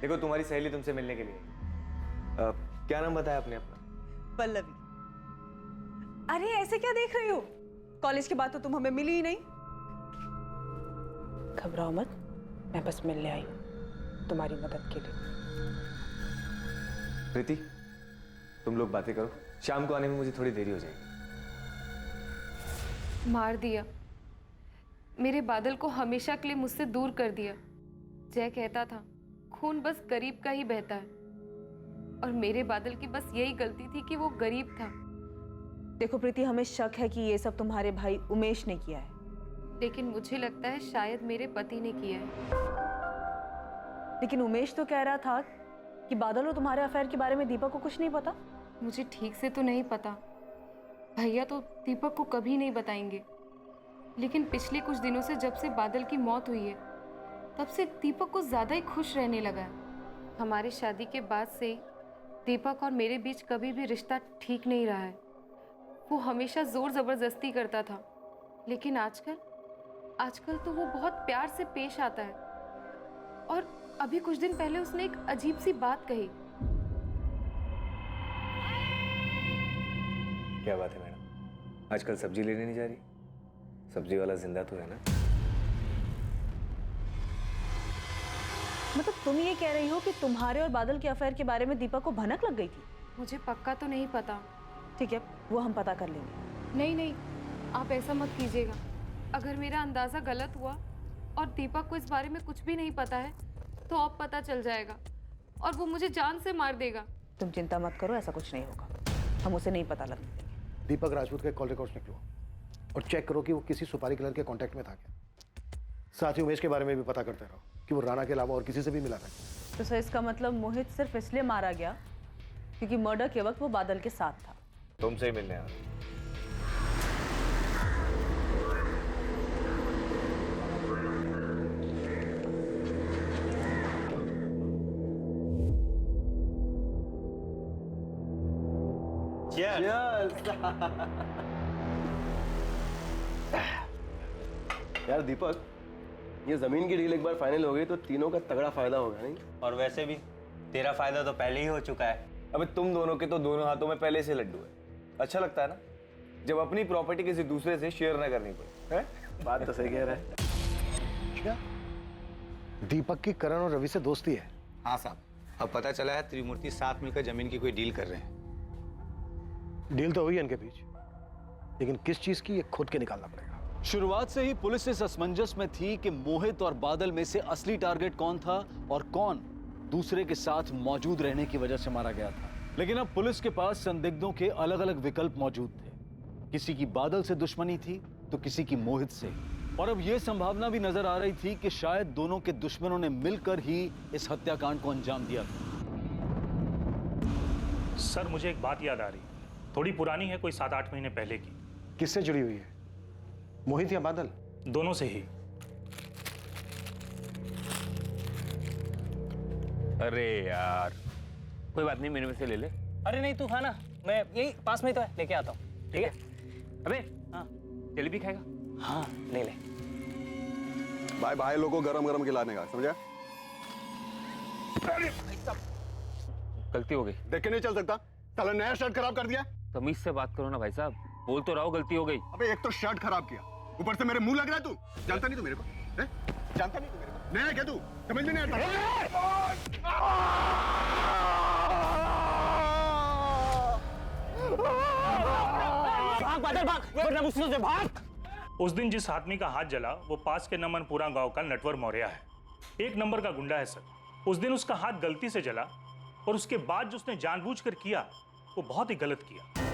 देखो तुम्हारी सहेली तुमसे मिलने के लिए। क्या नाम बताया आपने अपना? पल्लवी। अरे ऐसे क्या देख रही हो? कॉलेज के बाद तो तुम हमें मिली ही नहीं। घबराओ मत, मैं बस मिलने आई हूँ तुम्हारी मदद के लिए। प्रीति, तुम लोग बातें करो, शाम को आने में मुझे थोड़ी देरी हो जाएगी। मार दिया मेरे बादल को, हमेशा के लिए मुझसे दूर कर दिया। जय कहता था खून बस गरीब का ही बहता है, और मेरे बादल की बस यही गलती थी कि वो गरीब था। देखो प्रीति, हमें शक है कि ये सब तुम्हारे भाई उमेश ने किया है, लेकिन मुझे लगता है शायद मेरे पति ने किया है। लेकिन उमेश तो कह रहा था कि बादल और तुम्हारे अफेयर के बारे में दीपक को कुछ नहीं पता। मुझे ठीक से तो नहीं पता, भैया तो दीपक को कभी नहीं बताएंगे। लेकिन पिछले कुछ दिनों से जब से बादल की मौत हुई है तब से दीपक को ज़्यादा ही खुश रहने लगा है। हमारी शादी के बाद से दीपक और मेरे बीच कभी भी रिश्ता ठीक नहीं रहा है। वो हमेशा ज़ोर ज़बरदस्ती करता था, लेकिन आजकल तो वो बहुत प्यार से पेश आता है। और अभी कुछ दिन पहले उसने एक अजीब सी बात कही। क्या बात है मैडम, आजकल सब्जी लेने नहीं जा रही? सब्जी वाला जिंदा तो है ना? मतलब तुम ये कह रही हो कि तुम्हारे और बादल के अफेयर के बारे में दीपक को भनक लग गई थी? मुझे पक्का तो नहीं पता। ठीक है, वो हम पता कर लेंगे। नहीं, आप ऐसा मत कीजिएगा। अगर मेरा अंदाज़ा गलत हुआ और दीपक को इस बारे में कुछ भी नहीं पता है तो अब पता चल जाएगा और वो मुझे जान से मार देगा। तुम चिंता मत करो, ऐसा कुछ नहीं होगा, हम उसे नहीं पता लगने देंगे। दीपक राजपूत के कॉल रिकॉर्ड्स निकलो और चेक करो कि वो किसी सुपारी किलर के कांटेक्ट में था क्या। साथ ही उमेश के बारे में भी पता करते रहो कि वो राणा के अलावा और किसी से भी मिला था। तो सर, इसका मतलब मोहित सिर्फ इसलिए मारा गया क्योंकि मर्डर के वक्त वो बादल के साथ था। तुमसे ही मिलने आया। यार दीपक, ये जमीन की डील एक बार फाइनल हो गई तो तीनों का तगड़ा फायदा होगा, नहीं? और वैसे भी तेरा फायदा तो पहले ही हो चुका है। अबे तुम दोनों के तो दोनों हाथों में पहले से लड्डू है। अच्छा लगता है ना जब अपनी प्रॉपर्टी किसी दूसरे से शेयर ना करनी पड़े, हैं? बात तो सही कह रहा है। क्या? दीपक की करण और रवि से दोस्ती है। हाँ साहब, अब पता चला है त्रिमूर्ति साथ मिलकर जमीन की कोई डील कर रहे हैं। डील तो हुई है इनके बीच, लेकिन किस चीज की ये खुद के निकालना पड़ेगा। शुरुआत से ही पुलिस इस असमंजस में थी कि मोहित और बादल में से असली टारगेट कौन था और कौन दूसरे के साथ मौजूद रहने की वजह से मारा गया था। लेकिन अब पुलिस के पास संदिग्धों के अलग अलग विकल्प मौजूद थे। किसी की बादल से दुश्मनी थी तो किसी की मोहित से, और अब यह संभावना भी नजर आ रही थी कि शायद दोनों के दुश्मनों ने मिलकर ही इस हत्याकांड को अंजाम दिया था। सर मुझे एक बात याद आ रही, थोड़ी पुरानी है, कोई 7-8 महीने पहले की। किससे जुड़ी हुई है, मोहित या बादल? दोनों से ही। अरे यार, कोई बात नहीं, मेरे में से ले ले। अरे नहीं तू खाना, मैं यही पास में ही तो है, लेके आता हूँ। ठीक है? अबे हाँ, जलेबी खाएगा? हाँ ले ले। भाई भाई लोगों को गरम गरम खिलाने का, समझा? गलती हो गई। देख के नहीं चल सकता, साला नया शर्ट खराब कर दिया। तमीज से बात करो ना भाई साहब, बोल तो रहा हूँ गलती हो गई। अबे एक तो शर्ट खराब किया, ऊपर से मेरे मुंह लग रहा है। तू जानता नहीं तू मेरे को, है? जानता नहीं तू मेरे को, नया क्या तू? समझ में नहीं आता। भाग बादल भाग, वरना मुझसे से भाग। उस दिन जिस आदमी का हाथ जला वो पास के नमनपुरा गांव का नटवर मौर्य है। 1 नंबर का गुंडा है सर। उस दिन उसका हाथ गलती से जला और उसके बाद जो उसने जानबूझकर किया वो बहुत ही गलत किया।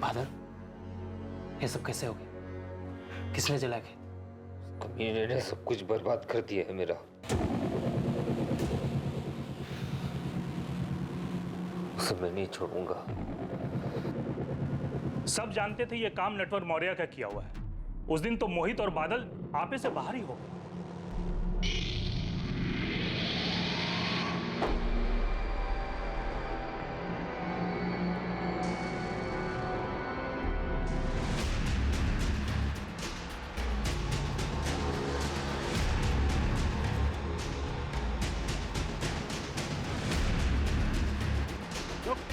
बादल, ये सब कैसे हो गया? किसने जला के? कमीने ने सब कुछ बर्बाद कर दिया है मेरा। उसे मैं नहीं छोड़ूंगा। सब जानते थे ये काम नटवर मौर्य का किया हुआ है। उस दिन तो मोहित और बादल आपे से बाहर ही हो गए।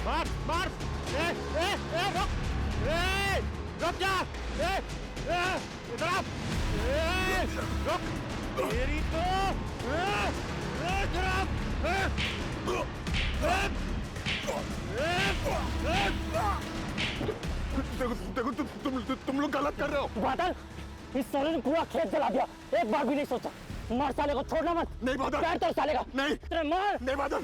मार मार, रुक, रुक जा, इधर आ, रुक, तेरी तो, इधर आ, देखो तुम लोग गलत कर रहे हो। बादल, इस साले ने पूरा खेत जला दिया, एक बार भी नहीं सोचा। मार साले को, छोड़ना मत। नहीं बादल, पैर तोड़ साले का। नहीं, तेरे मार, नहीं बादल।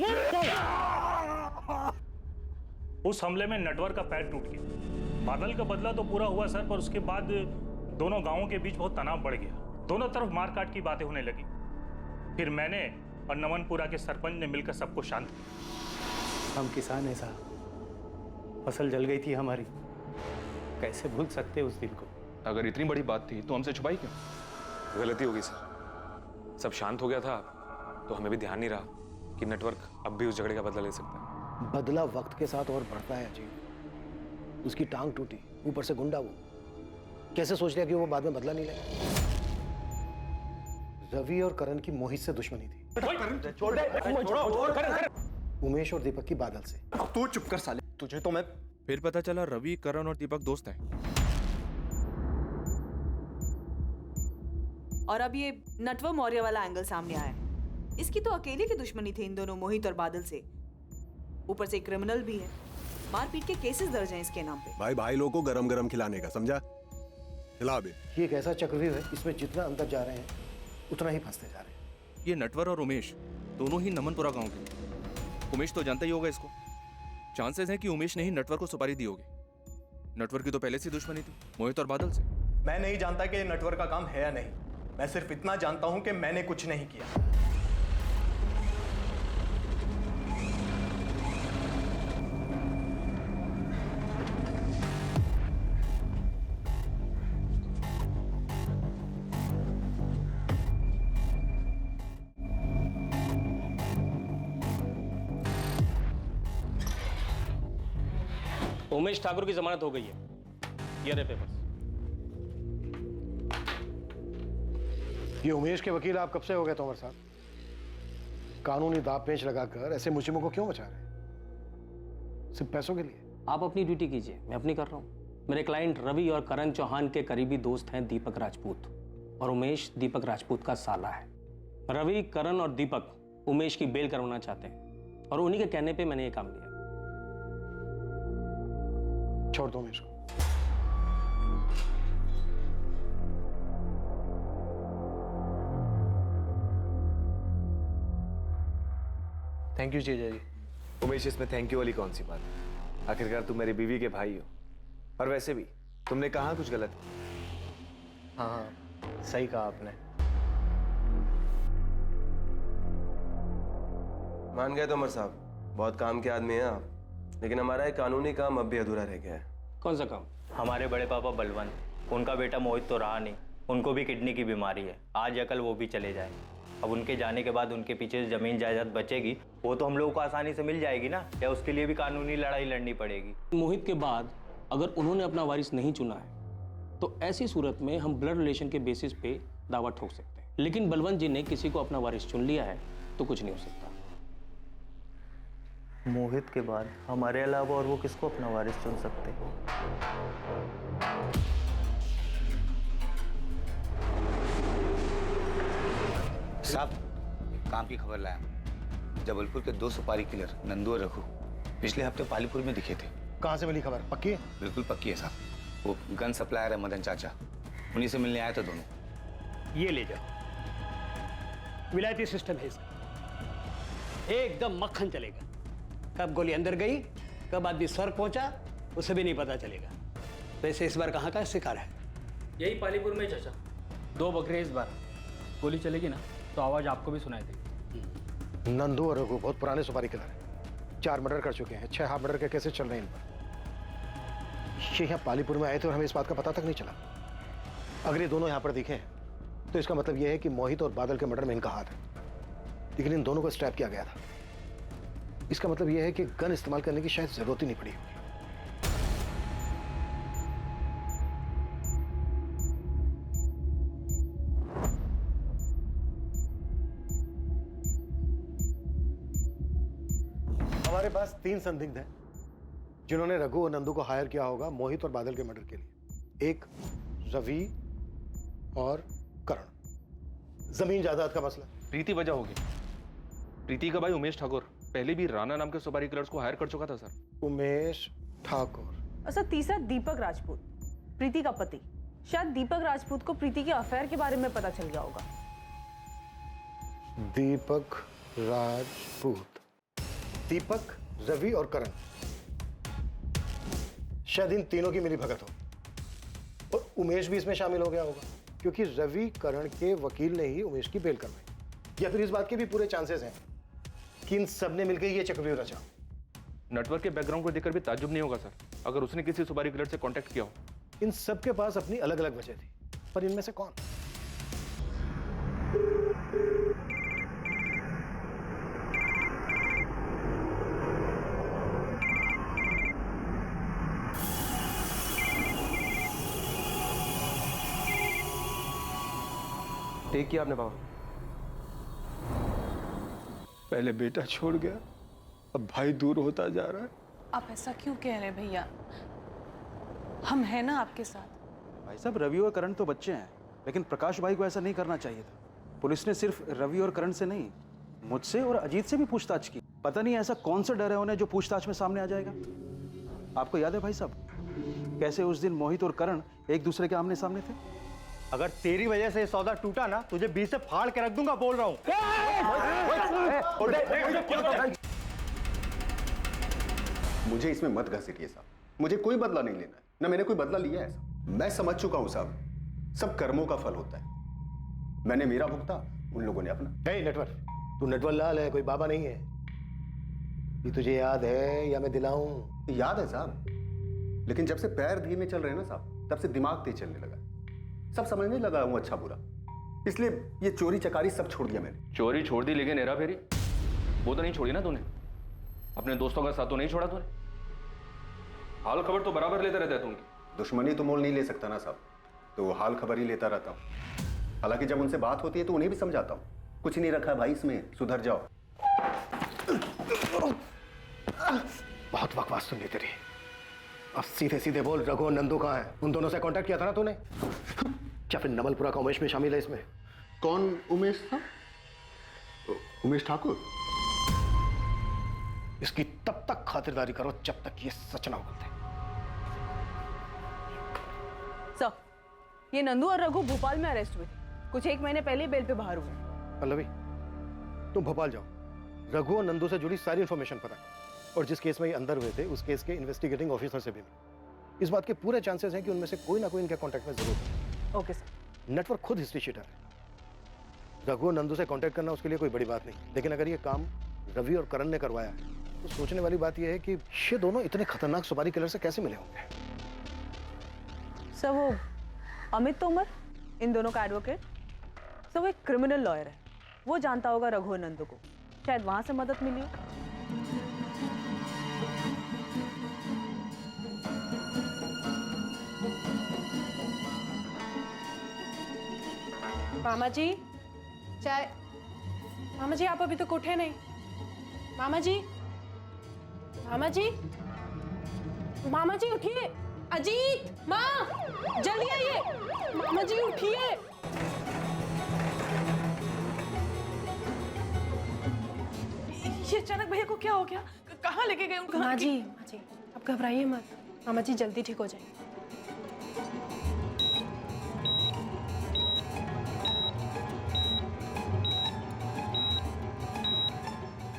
उस हमले में नटवर का पैर टूट गया। बादल का बदला तो पूरा हुआ सर, पर उसके बाद दोनों गांवों के बीच बहुत तनाव बढ़ गया। दोनों तरफ मारकाट की बातें होने लगी। फिर मैंने और नमनपुरा के सरपंच ने मिलकर सबको शांत किया। हम किसान हैं साहब, फसल जल गई थी हमारी, कैसे भूल सकते उस दिन को। अगर इतनी बड़ी बात थी तो हमसे छुपाई क्यों? गलती होगी सर, सब शांत हो गया था तो हमें भी ध्यान नहीं रहा कि नेटवर्क अब भी उस झगड़े का बदला ले सकता है। बदला वक्त के साथ और बढ़ता है अजीब। उसकी टांग टूटी, ऊपर से गुंडा वो कैसे सोच लिया कि वो बाद में बदला नहीं लेगा। रवि और करण की मोहित से दुश्मनी थी, उमेश और दीपक की बादल से। तू चुप कर साले, तुझे तो मैं। फिर पता चला रवि, करण और दीपक दोस्त हैं। और अब ये नटवर मौर्य वाला एंगल सामने आया। इसकी तो अकेले की दुश्मनी थी इन दोनों मोहित और बादल से, ऊपर से क्रिमिनल भी है। मारपीट के केसेस दर्ज हैं इसके नाम पे। भाई भाई लोगों को गरम गरम खिलाने का, समझा? खिला बे। ये एक ऐसा चक्रव्यूह है, इसमें जितना अंदर जा रहे हैं उतना ही फंसते जा रहे हैं। ये नटवर और उमेश दोनों ही नमनपुरा गांव के। उमेश तो जानता ही होगा इसको। चांसेस हैं कि उमेश ने ही नटवर को सुपारी दी होगी। नटवर की तो पहले से दुश्मनी थी मोहित और बादल से। मैं नहीं जानता कि ये नटवर का काम है या नहीं, मैं सिर्फ इतना जानता हूं कि मैंने कुछ नहीं किया। उमेश ठाकुर की जमानत हो गई है। ये रहे पेपर्स। ये उमेश के वकील आप कब से हो गए तोमर साहब? कानूनी दांव पेंच लगाकर ऐसे मुसीबतों को क्यों मचा रहे हैं? सिर्फ पैसों के लिए? आप अपनी ड्यूटी कीजिए, मैं अपनी कर रहा हूँ। मेरे क्लाइंट रवि और करण चौहान के करीबी दोस्त हैं दीपक राजपूत, और उमेश दीपक राजपूत का साला है। रवि, करण और दीपक उमेश की बेल करवाना चाहते हैं, और उन्हीं के कहने पे मैंने ये काम लिया। छोड़ दो उमेश को। थैंक यू जीजा जी। उमेश, इसमें थैंक यू वाली कौन सी बात है? आखिरकार तुम मेरी बीवी के भाई हो, और वैसे भी तुमने कहा कुछ गलत? हाँ, सही कहा आपने। मान गए तोमर साहब, बहुत काम के आदमी हैं आप, लेकिन हमारा एक कानूनी काम अब भी अधूरा रह गया है। कौन सा काम? हमारे बड़े पापा बलवंत, उनका बेटा मोहित तो रहा नहीं, उनको भी किडनी की बीमारी है। आज या कल वो भी चले जाए। अब उनके जाने के बाद उनके पीछे जमीन जायदाद बचेगी, वो तो हम लोगों को आसानी से मिल जाएगी ना, या उसके लिए भी कानूनी लड़ाई लड़नी पड़ेगी? मोहित के बाद अगर उन्होंने अपना वारिस नहीं चुना है तो ऐसी सूरत में हम ब्लड रिलेशन के बेसिस पे दावा ठोक सकते हैं, लेकिन बलवंत जी ने किसी को अपना वारिस चुन लिया है तो कुछ नहीं हो सकता। मोहित के बाद हमारे अलावा और वो किसको अपना वारिस चुन सकते हैं? साहब, काम की खबर लाया। जबलपुर के 2 सुपारी किलर नंदू और रघु पिछले हफ्ते पालीपुर में दिखे थे। कहाँ से मिली खबर? पक्की है? बिल्कुल पक्की है साहब। वो गन सप्लायर है मदन चाचा, उन्हीं से मिलने आए थे दोनों। ये ले जाओ, विलायती सिस्टम है इसका, एकदम मक्खन चलेगा। कब गोली अंदर गई, कब आदमी स्वर्ग पहुंचा, उसे भी नहीं पता चलेगा। वैसे इस बार कहाँ का शिकार है? यही पालीपुर में चाचा। 2 बकरे इस बार। गोली चलेगी ना तो आवाज आपको भी सुनाई देगी। नंदू और रघु बहुत पुराने सुपारी किलर हैं, 4 मर्डर कर चुके हैं, 6 हाफ मर्डर के केसेस चल रहे हैं इन पर। ये यहाँ पालीपुर में आए थे और हमें इस बात का पता तक नहीं चला। अगर ये दोनों यहाँ पर दिखे हैं तो इसका मतलब यह है कि मोहित और बादल के मर्डर में इनका हाथ है, लेकिन इन दोनों को स्ट्रैप किया गया था। इसका मतलब यह है कि गन इस्तेमाल करने की शायद जरूरत ही नहीं पड़ी होगी। हमारे पास 3 संदिग्ध हैं जिन्होंने रघु और नंदू को हायर किया होगा मोहित और बादल के मर्डर के लिए। एक रवि और करण। जमीन जायदाद का मसला प्रीति वजह होगी। प्रीति का भाई उमेश ठाकुर पहले भी राणा नाम के सुपारी किलर्स को हायर कर चुका था सर। उमेश ठाकुर और सर तीसरा दीपक राजपूत, प्रीति का पति। शायद दीपक राजपूत को प्रीति के अफेयर के बारे में पता चल गया होगा। दीपक राजपूत, दीपक, रवि और करण, शायद इन तीनों की मिली भगत हो। और उमेश भी इसमें शामिल हो गया होगा क्योंकि रवि करण के वकील ने ही उमेश की बेल करवाई। या फिर इस बात के भी पूरे चांसेस हैं कि इन सब ने मिलकर ये चक्रव्यूह रचा। नेटवर्क के बैकग्राउंड को देखकर भी ताज्जुब नहीं होगा सर अगर उसने किसी सुपारी किलर से कांटेक्ट किया हो। इन सब के पास अपनी अलग अलग वजह थी, पर इनमें से कौन? टेक किया आपने बाबा? पहले बेटा छोड़ गया, अब भाई दूर होता जा रहा है। आप ऐसा क्यों कह रहे हैं भैया? हम हैं ना आपके साथ। भाई साहब, रवि और करण तो बच्चे हैं, लेकिन प्रकाश भाई को ऐसा नहीं करना चाहिए था। पुलिस ने सिर्फ रवि और करण से नहीं, मुझसे और अजीत से भी पूछताछ की। पता नहीं ऐसा कौन सा डर है उन्हें जो पूछताछ में सामने आ जाएगा। आपको याद है भाई साहब कैसे उस दिन मोहित और करण एक दूसरे के आमने सामने थे? अगर तेरी वजह से सौदा टूटा ना, तुझे बीच से फाड़ के रख दूंगा, बोल रहा हूं। मुझे इसमें मत घसीटिए साहब, मुझे कोई बदला नहीं लेना है, ना मैंने कोई बदला लिया है साहब। मैं समझ चुका हूं साहब, सब कर्मों का फल होता है। मैंने मेरा भुगता, उन लोगों ने अपना। हे नटवर, तू नटवर लाल है, कोई बाबा नहीं है। ये तुझे याद है या मैं दिलाऊं? याद है साहब, लेकिन जब से पैर धीमे चल रहे हैं ना साहब, तब से दिमाग तेज चलने लगा। सब समझने लगा हूं अच्छा बुरा, इसलिए ये चोरी चकारी सब छोड़ दिया मैंने। चोरी छोड़ दी, लेकिन हेरा फेरी वो तो नहीं छोड़ी ना तूने। अपने दोस्तों का साथ तो नहीं छोड़ा तूने। हाल खबर तो बराबर लेते रहते तुम। दुश्मनी तो मोल नहीं ले सकता ना साहब, तो हाल खबर ही लेता रहता हूँ। हालांकि जब उनसे बात होती है तो उन्हें भी समझाता हूँ, कुछ नहीं रखा भाई इसमें, सुधर जाओ। बहुत बकवास सुन ली तेरी। अब सीधे सीधे बोल, रघु और नंदू कहाँ है? उन दोनों से कांटेक्ट किया था ना तूने? क्या फिर नमलपुरा का उमेश में शामिल है इसमें? कौन उमेश था? उमेश ठाकुर? इसकी तब तक खातिरदारी करो जब तक ये सच ना बोलते। सर, ये नंदू और रघु भोपाल में अरेस्ट हुए थे। कुछ 1 महीने पहले बेल पे बाहर हुए। पल्लवी, तुम भोपाल जाओ, रघु और नंदू से जुड़ी सारी इंफॉर्मेशन पता करो, और जिस केस में ये अंदर हुए थे उस केस के इन्वेस्टिगेटिंग ऑफिसर से भी मिलो। इस बात के पूरे चांसेस हैं कि उनमें से कोई ना कोई इनके कांटेक्ट में जरूर है। Okay sir. नेटवर्क खुद हिस्ट्री शीटर है। रघु और नंदू से कांटेक्ट करना उसके लिए कोई बड़ी बात नहीं, लेकिन अगर ये काम रवि और करण ने करवाया है तो सोचने वाली बात यह है कि ये दोनों इतने खतरनाक सुपारी किलर से कैसे मिले होंगे। सर, वो अमित तोमर, इन दोनों का एडवोकेट, सर वो एक क्रिमिनल लॉयर है। वो जानता होगा रघु और नंदू को, शायद वहां से मदद मिली हो। मामा जी, चाय। मामा जी, आप अभी तक उठे नहीं। मामा जी, मामा जी, मामा जी उठिए। अजीत, माँ, जल्दी आइए। मामा जी उठिए। ये अचानक भैया को क्या हो गया? कहाँ लेके गए उनको? माँ जी, आप घबराइए मत। मामा जी जल्दी ठीक हो जाएंगे।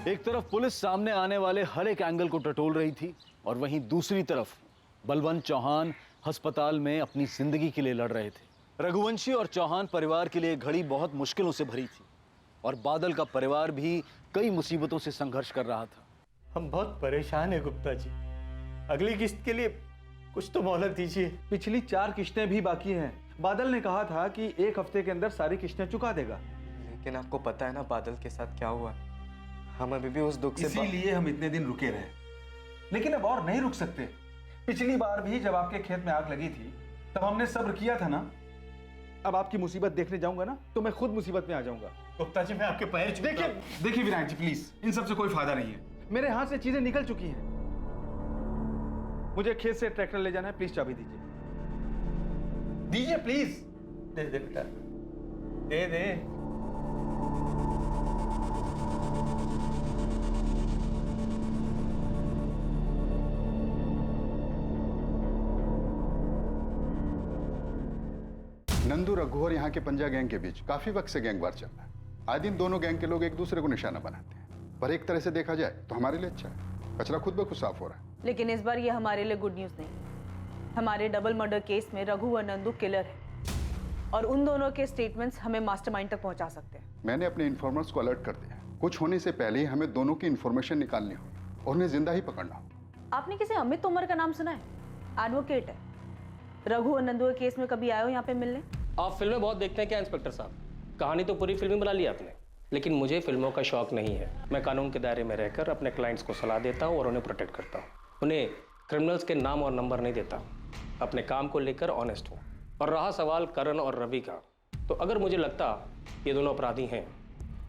एक तरफ पुलिस सामने आने वाले हर एक एंगल को टटोल रही थी, और वहीं दूसरी तरफ बलवंत चौहान अस्पताल में अपनी जिंदगी के लिए लड़ रहे थे। रघुवंशी और चौहान परिवार के लिए घड़ी बहुत मुश्किलों से भरी थी, और बादल का परिवार भी कई मुसीबतों से संघर्ष कर रहा था। हम बहुत परेशान हैं गुप्ता जी, अगली किस्त के लिए कुछ तो मोहलत दीजिए। पिछली 4 किस्तें भी बाकी हैं। बादल ने कहा था कि 1 हफ्ते के अंदर सारी किस्तें चुका देगा। लेकिन आपको पता है ना बादल के साथ क्या हुआ? हम अभी भी उस दुख से इसीलिए हम इतने दिन रुके रहे, लेकिन अब और नहीं रुक सकते। पिछली बार भी जब आपके खेत में आग लगी थी तब हमने सब्र किया था ना। अब आपकी मुसीबत देखने जाऊंगा ना तो मैं खुद मुसीबत में आ जाऊंगा। गुप्ता जी, मैं आपके पैर छूता हूं। देखिए विनायक जी, प्लीज, इन सब से कोई फायदा नहीं है। मेरे हाथ से चीजें निकल चुकी हैं। मुझे खेत से ट्रैक्टर ले जाना है, प्लीज चाबी दीजिए प्लीज। दे दे बेटा, दे दे। नंदू, रघु और यहाँ के पंजा गैंग के बीच काफी वक्त से गैंग वार चल रहा है। आए दिन दोनों गैंग के लोग एक दूसरे को निशाना बनाते हैं, पर एक तरह से देखा जाए तो हमारे लिए अच्छा है। कचरा खुद ब खुद साफ हो रहा है। लेकिन इस बार ये हमारे लिए गुड न्यूज नहीं। हमारे डबल मर्डर केस में रघु और नंदू किलर है, और उन दोनों के स्टेटमेंट्स हमें मास्टरमाइंड तक पहुंचा सकते हैं। मैंने अपने इन्फॉर्मर्स को अलर्ट कर दिया। कुछ होने से पहले ही हमें दोनों की इन्फॉर्मेशन निकालनी हो और उन्हें जिंदा ही पकड़ना हो। आपने किसी अमित तोमर का नाम सुना है? एडवोकेट है। रघु और नंदू के केस में कभी आए हो यहाँ पे मिलने? आप फिल्में बहुत देखते हैं क्या इंस्पेक्टर साहब? कहानी तो पूरी फिल्म बना ली आपने, लेकिन मुझे फिल्मों का शौक नहीं है। मैं कानून के दायरे में रहकर अपने क्लाइंट्स को सलाह देता हूँ और उन्हें प्रोटेक्ट करता हूँ। उन्हें क्रिमिनल्स के नाम और नंबर नहीं देता। अपने काम को लेकर ऑनेस्ट हूँ। और रहा सवाल करण और रवि का, तो अगर मुझे लगता ये दोनों अपराधी हैं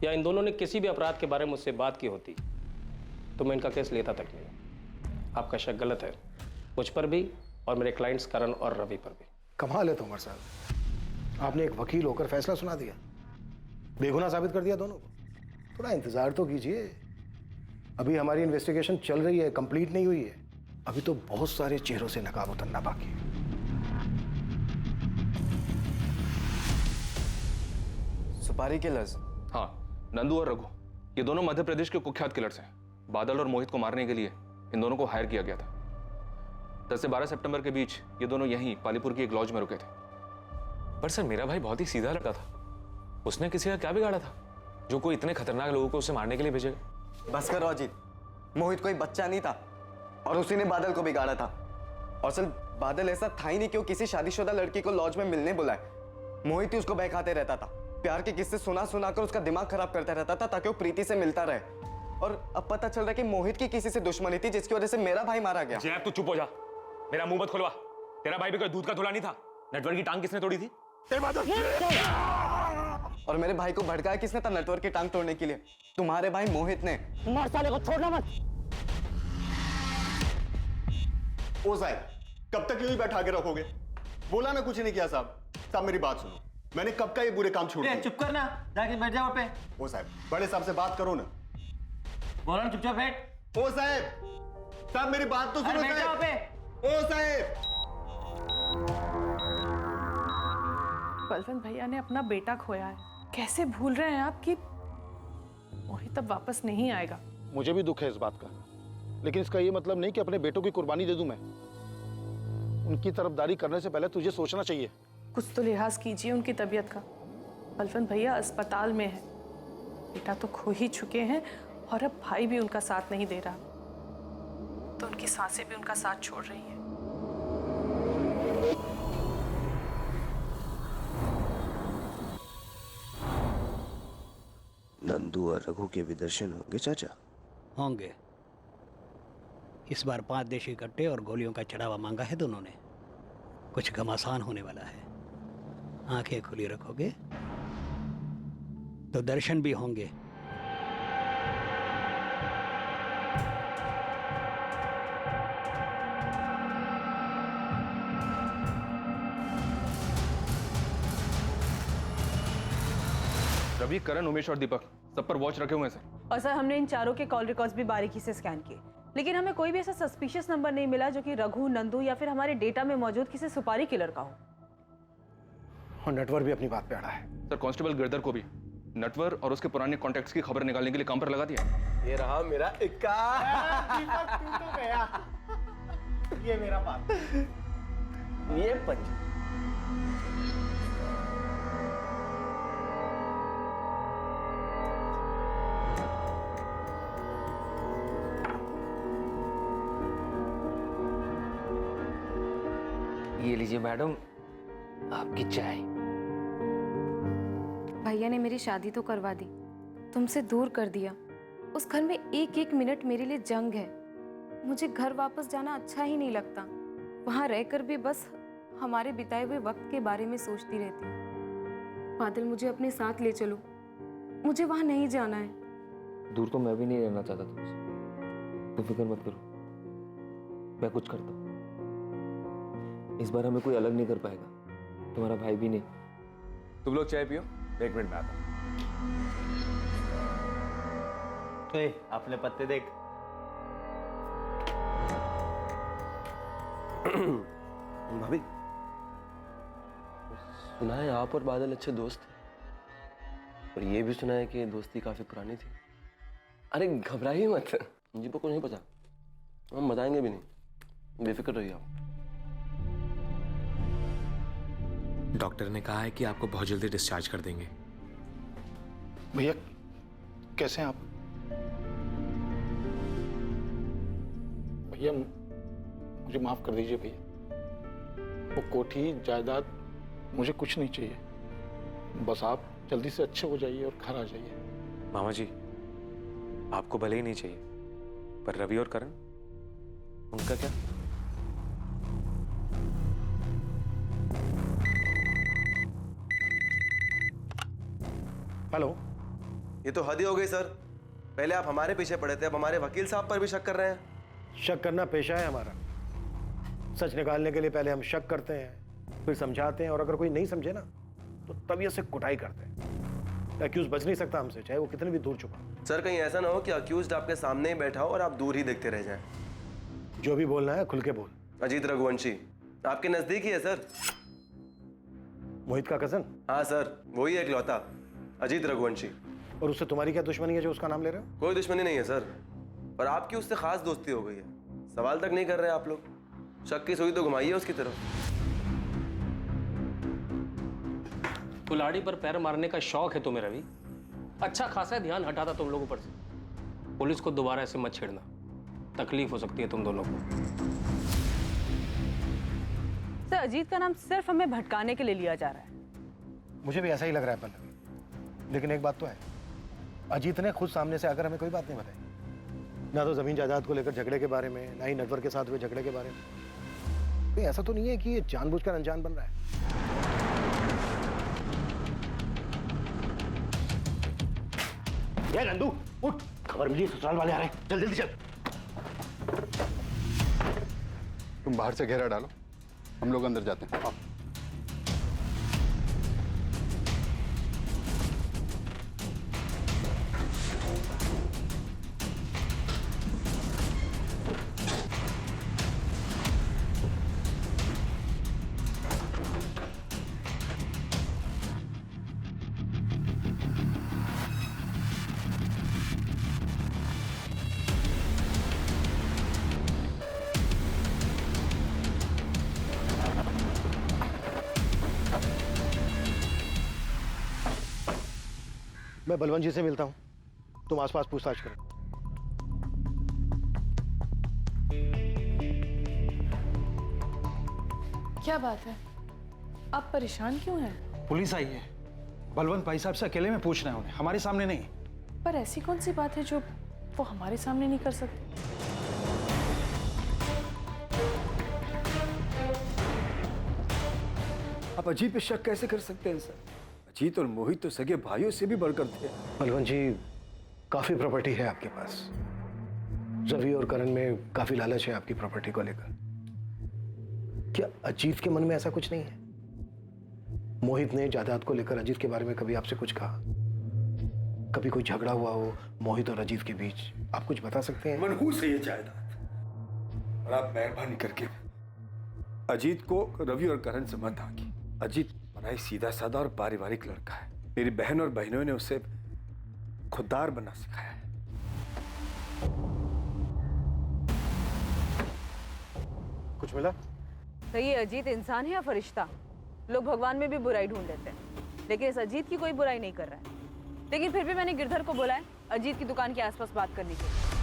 या इन दोनों ने किसी भी अपराध के बारे में मुझसे बात की होती तो मैं इनका केस लेता तक नहीं। आपका शक गलत है, मुझ पर भी और मेरे क्लाइंट्स करण और रवि पर भी। कमाल है तोमर साहब, आपने एक वकील होकर फैसला सुना दिया, बेगुनाह साबित कर दिया दोनों को। थोड़ा इंतजार तो कीजिए, अभी हमारी इन्वेस्टिगेशन चल रही है, कंप्लीट नहीं हुई है। अभी तो बहुत सारे चेहरों से नकाब उतरना बाकी है। सुपारी किलर्स? हाँ, नंदू और रघु, ये दोनों मध्य प्रदेश के कुख्यात किलर्स हैं। बादल और मोहित को मारने के लिए इन दोनों को हायर किया गया था। 10 से 12 सितंबर के बीच ये दोनों यहीं पालीपुर की एक लॉज में रुके थे। पर सर, मेरा भाई बहुत ही सीधा लड़का था। उसने किसी का क्या बिगाड़ा था जो कोई इतने खतरनाक लोगों को उसे मारने के लिए भेजेगा? बस करो अजीत, मोहित कोई बच्चा नहीं था और उसी ने बादल को बिगाड़ा था। और चल, बादल ऐसा था ही नहीं कि वो किसी शादीशुदा लड़की को लॉज में मिलने बुलाए। मोहित ही उसको बहकाते रहता था, प्यार के किस्से सुना सुनाकर उसका दिमाग खराब करता रहता था ताकि वो प्रीति से मिलता रहे। और अब पता चल रहा है कि मोहित की किसी से दुश्मनी थी जिसकी वजह से मेरा भाई मारा गया। जय, तू चुप हो जा। मेरा मुंह मत खुलवा। तेरा भाई भी कोई दूध का धुला नहीं था। नटवर की टांग किसने तोड़ी थी? और मेरे भाई को भड़काया किसने था नटवर की टांग तोड़ने के लिए? तुम्हारे भाई मोहित ने। मार साले को, छोड़ना मत। ओ साहब, कब तक यूं ही बैठा के रखोगे? बोला ना कुछ नहीं किया साहब। साहब मेरी बात सुनो, मैंने कब का ये बुरे काम छोड़ दिए? चुप कर ना, जाके बैठ जा वहाँ पे। ओ साहब, बड़े साहब से बात करो ना। बोला ना चुपचाप बैठ। ओ साहब, साहब मेरी बात तो सुनो बैठ जा वहाँ पे। ओ साहब। बलवंत भैया ने अपना बेटा खोया है, कैसे भूल रहे हैं आप कि मोहित अब वापस नहीं आएगा? मुझे भी दुख है इस बात का, लेकिन इसका ये मतलब नहीं कि अपने बेटों की कुर्बानी दे दूं मैं। उनकी तरफदारी करने से पहले तुझे सोचना चाहिए। कुछ तो लिहाज कीजिए उनकी तबीयत का। बलवंत भैया अस्पताल में है, बेटा तो खो ही चुके हैं और अब भाई भी उनका साथ नहीं दे रहा, तो उनकी सांसें भी उनका साथ छोड़ रही हैं। नंदू और रघु के भी दर्शन होंगे चाचा? होंगे। इस बार 5 देशी कट्टे और गोलियों का चढ़ावा मांगा है दोनों ने। कुछ घमासान होने वाला है। आंखें खुली रखोगे तो दर्शन भी होंगे। रवि, करण, उमेश और दीपक सब पर वॉच रखे हुए हैं सर। और सर हमने इन चारों के कॉल रिकॉर्ड्स भी बारीकी से स्कैन किए, लेकिन हमें कोई भी ऐसा सस्पिशियस नंबर नहीं मिला जो कि रघु, नंदू या फिर हमारे डेटा में मौजूद किसी सुपारी किलर का हो। और नटवर भी अपनी बात पे अड़ा है। सर कांस्टेबल गिरधर को भी नटवर और उसके पुराने कॉन्टैक्ट्स की खबर निकालने के लिए काम पर लगा दिया। ये रहा मेरा इक्का। तू तो गया। ये मेरा बात। ये पंच। ये लीजिए मैडम, आपकी चाय। भैया ने मेरी शादी तो करवा दी, तुमसे दूर कर दिया। उस घर में एक एक मिनट मेरे लिए जंग है। मुझे घर वापस जाना अच्छा ही नहीं लगता। वहाँ रहकर भी बस हमारे बिताए हुए वक्त के बारे में सोचती रहती हूँ। बादल, मुझे अपने साथ ले चलो, मुझे वहाँ नहीं जाना है। दूर तो मैं भी नहीं रहना चाहता तुमसे, तुम फिक्र मत करो, मैं कुछ करता हूँ। इस बार हमें कोई अलग नहीं कर पाएगा, तुम्हारा भाई भी नहीं। तुम लोग चाय पियो, 1 मिनट में आता हूं। अपने पत्ते देख। भाभी, सुना है आप और बादल अच्छे दोस्त थे, और ये भी सुना है कि दोस्ती काफी पुरानी थी। अरे घबराइए मत, मुझे को नहीं पता, हम बताएंगे भी नहीं, बेफिक्र रहिए आप। डॉक्टर ने कहा है कि आपको बहुत जल्दी डिस्चार्ज कर देंगे। भैया कैसे हैं आप? भैया मुझे माफ कर दीजिए भैया, वो कोठी जायदाद मुझे कुछ नहीं चाहिए, बस आप जल्दी से अच्छे हो जाइए और घर आ जाइए। मामा जी, आपको भले ही नहीं चाहिए, पर रवि और करण, उनका क्या? हेलो। ये तो हद ही हो गई सर, पहले आप हमारे पीछे पड़े थे, अब हमारे वकील साहब पर भी शक कर रहे हैं। शक करना पेशा है हमारा। सच निकालने के लिए पहले हम शक करते हैं, फिर समझाते हैं, और अगर कोई नहीं समझे ना तो तबीयत से कुटाई करते हैं। एक्यूज बच नहीं सकता हमसे, चाहे वो कितने भी दूर छुपा। सर कहीं ऐसा ना हो कि अक्यूज्ड आपके सामने ही बैठा हो और आप दूर ही देखते रह जाएं। जो भी बोलना है खुल के बोल। अजीत रघुवंशी आपके नजदीक ही है सर। मोहित का कजन? हाँ सर, वही है इकलौता, अजीत रघुवंशी। और उससे तुम्हारी क्या दुश्मनी है जो उसका नाम ले रहे हो? कोई दुश्मनी नहीं है सर, पर आपकी उससे खास दोस्ती हो गई है। सवाल तक नहीं कर रहे आप लोग, शक की सुई तो घुमाइए उसकी तरफ। कुल्हाड़ी पर पैर मारने का शौक है तुम्हें रवि? अच्छा खासा ध्यान हटाता तुम लोगों पर से। पुलिस को दोबारा ऐसे मत छेड़ना, तकलीफ हो सकती है तुम दोनों को। सर अजीत का नाम सिर्फ हमें भटकाने के लिए लिया जा रहा है। मुझे भी ऐसा ही लग रहा है पल्लवी, लेकिन एक बात तो है, अजीत ने खुद सामने से आकर हमें कोई बात नहीं बताई, ना तो जमीन जायदाद को लेकर झगड़े के बारे में, ना ही नटवर के साथ हुए झगड़े के बारे में। कहीं ऐसा तो नहीं है कि ये जानबूझकर अनजान बन रहा है? ये नंदू उठ, खबर मिली ससुराल वाले आ रहे हैं, चल जल्दी चल। तुम बाहर से घेरा डालो, हम लोग अंदर जाते हैं। मैं बलवंत जी से मिलता हूँ, तुम आसपास पूछताछ करो। क्या बात है, आप परेशान क्यों हैं? पुलिस आई है, बलवंत भाई साहब से अकेले में पूछना है उन्हें, हमारे सामने नहीं। पर ऐसी कौन सी बात है जो वो हमारे सामने नहीं कर सकते? आप अजीत पे शक कैसे कर सकते हैं सर? अजीत और मोहित तो सगे भाइयों से भी बढ़कर थे। बलवंत जी, काफी प्रॉपर्टी है आपके पास। रवि और करण में काफी लालच है आपकी प्रॉपर्टी को लेकर। क्या अजीत के मन में ऐसा कुछ नहीं है? मोहित ने जायदाद को लेकर अजीत के बारे में कभी आपसे कुछ कहा? कभी कोई झगड़ा हुआ हो मोहित और अजीत के बीच? आप कुछ बता सकते हैं? मनहूस है ये जायदाद, और आप मेहरबानी करके अजीत को रवि और करण से मत आगे। अजीत बड़ा ही सीधा साधा और पारिवारिक लड़का है। मेरी बहन और बहनों ने उसे खुददार बनना सिखाया है। कुछ मिला? तो ये अजीत इंसान है या फरिश्ता? लोग भगवान में भी बुराई ढूंढ लेते हैं, लेकिन इस अजीत की कोई बुराई नहीं कर रहा है। लेकिन फिर भी मैंने गिरधर को बोला है अजीत की दुकान के आसपास बात करने के लिए।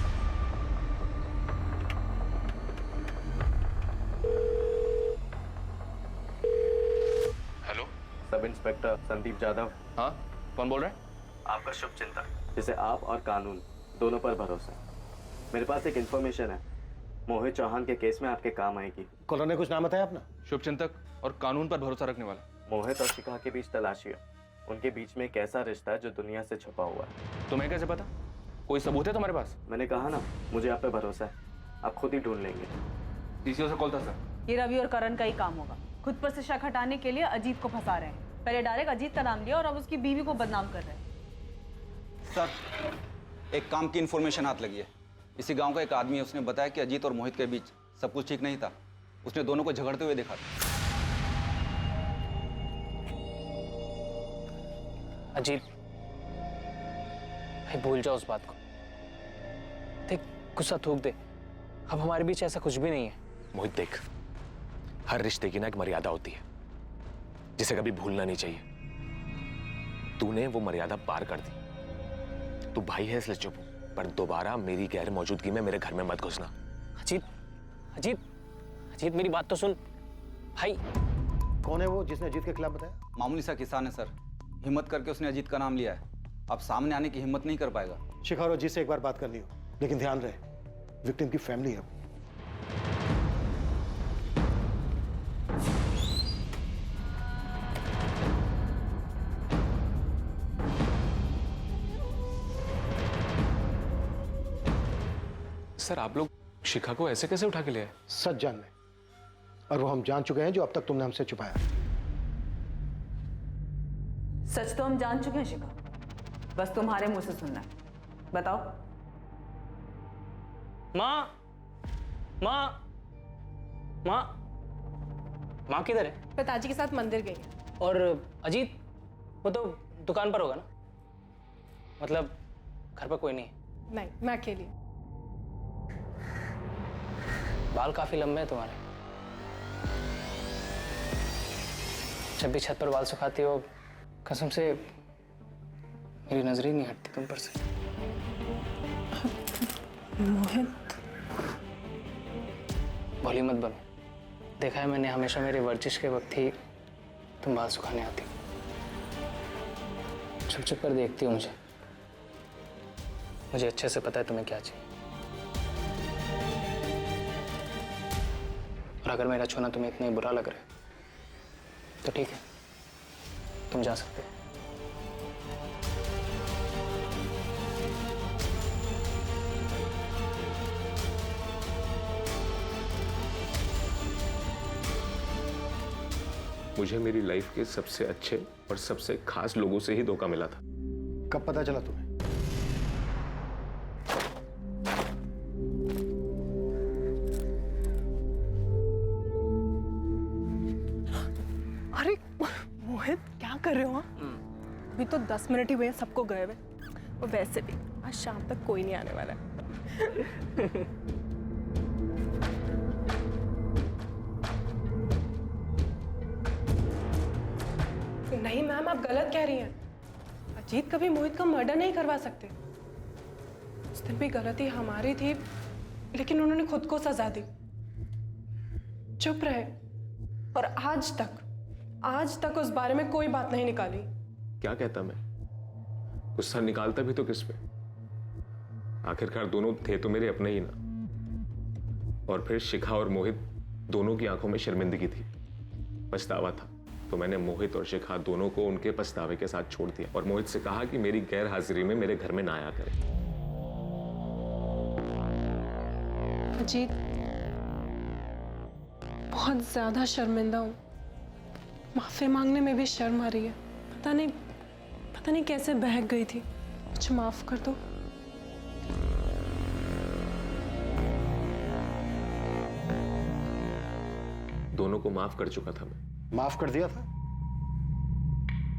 Hello, sub inspector Sandeep Jadhav. हाँ, कौन बोल रहा है? आपका शुभ चिंतक, जिसे आप और कानून दोनों पर भरोसा है। मेरे पास एक इंफॉर्मेशन है, मोहित चौहान के केस में आपके काम आएगी। कॉलोनी ने कुछ नाम बताया अपना? शुभचिंतक और कानून पर भरोसा रखने वाला। मोहित और शिखा के बीच तलाशी है। उनके बीच में एक ऐसा रिश्ता है जो दुनिया से छुपा हुआ है। तुम्हें कैसे पता? कोई सबूत है तुम्हारे पास? मैंने कहा ना, मुझे आप पे भरोसा है, आप खुद ही ढूंढ लेंगे। सीसीओ से कॉल था सर। ये रवि और करण का ही काम होगा। खुद पर से शक हटाने के लिए अजीत को फंसा रहे हैं। पहले डायरेक्ट अजीत का नाम लिया और अब उसकी बीवी को बदनाम कर रहे हैं। सर, एक काम की इन्फॉर्मेशन हाथ लगी है। इसी गांव का एक आदमी है, उसने बताया कि अजीत और मोहित के बीच सब कुछ ठीक नहीं था। उसने दोनों को झगड़ते हुए देखा था। अजीत भाई, भूल जाओ उस बात को। देख, गुस्सा थूक दे। अब हमारे बीच ऐसा कुछ भी नहीं है। मोहित देख, हर रिश्ते की ना एक मर्यादा होती है जिसे कभी भूलना नहीं चाहिए। तूने वो मर्यादा पार कर दी। तू भाई है इसलिए चुप, पर दोबारा मेरी गैर मौजूदगी में मेरे घर में मत घुसना। अजीत, अजीत, अजीत मेरी बात तो सुन भाई। कौन है वो जिसने अजीत के खिलाफ बताया? मामूली सा किसान है सर, हिम्मत करके उसने अजीत का नाम लिया है। अब सामने आने की हिम्मत नहीं कर पाएगा। शिखा और अजीत से एक बार बात करनी हो, लेकिन ध्यान रहे विक्टिम की फैमिली है। सर, आप लोग शिखा को ऐसे कैसे उठा के ले आए? सच जानने, और वो हम जान चुके हैं जो अब तक तुमने हमसे छुपाया। सच तो हम जान चुके हैं शिखा, बस तुम्हारे मुंह से सुनना है। बताओ। माँ, माँ, माँ, माँ किधर है? पिताजी के साथ मंदिर गई है। और अजीत, वो तो दुकान पर होगा ना? मतलब घर पर कोई नहीं है? नहीं, मैं अकेली हूँ। बाल काफी लंबे हैं तुम्हारे। जब भी छत पर बाल सुखाती हो, कसम से मेरी नजर ही नहीं हटती तुम पर से। मोहित, भोली मत बनो। देखा है मैंने, हमेशा मेरी वर्जिश के वक्त ही तुम बाल सुखाने आती। छुप छुप कर देखती हो मुझे। मुझे अच्छे से पता है तुम्हें क्या चाहिए। और अगर मेरा छूना तुम्हें इतना ही बुरा लग रहा है तो ठीक है, तुम जा सकते हो। मुझे मेरी लाइफ के सबसे अच्छे और सबसे खास लोगों से ही धोखा मिला था। कब पता चला तुम्हें? अरे मोहित, क्या कर रहे हो आप? अभी तो 10 मिनट ही हुए हैं, सबको गए हुए। और वैसे भी आज शाम तक कोई नहीं आने वाला है। नहीं मैम, आप गलत कह रही हैं। अजीत कभी मोहित का मर्डर नहीं करवा सकते। उस दिन भी गलती हमारी थी, लेकिन उन्होंने खुद को सजा दी, चुप रहे, और आज तक उस बारे में कोई बात नहीं निकाली। क्या कहता मैं? गुस्सा निकालता भी तो किस पे? आखिरकार दोनों थे तो मेरे अपने ही ना। और फिर शिखा और मोहित दोनों की आंखों में शर्मिंदगी थी, पछतावा था। तो मैंने मोहित और शिखा दोनों को उनके पछतावे के साथ छोड़ दिया और मोहित से कहा कि मेरी गैर हाजिरी में मेरे घर में ना आया करे। अजीत, बहुत ज्यादा शर्मिंदा हूँ। माफी मांगने में भी शर्म आ रही है। पता नहीं कैसे बहक गई थी। मुझे माफ कर दो। दोनों को माफ कर चुका था मैं। माफ कर दिया था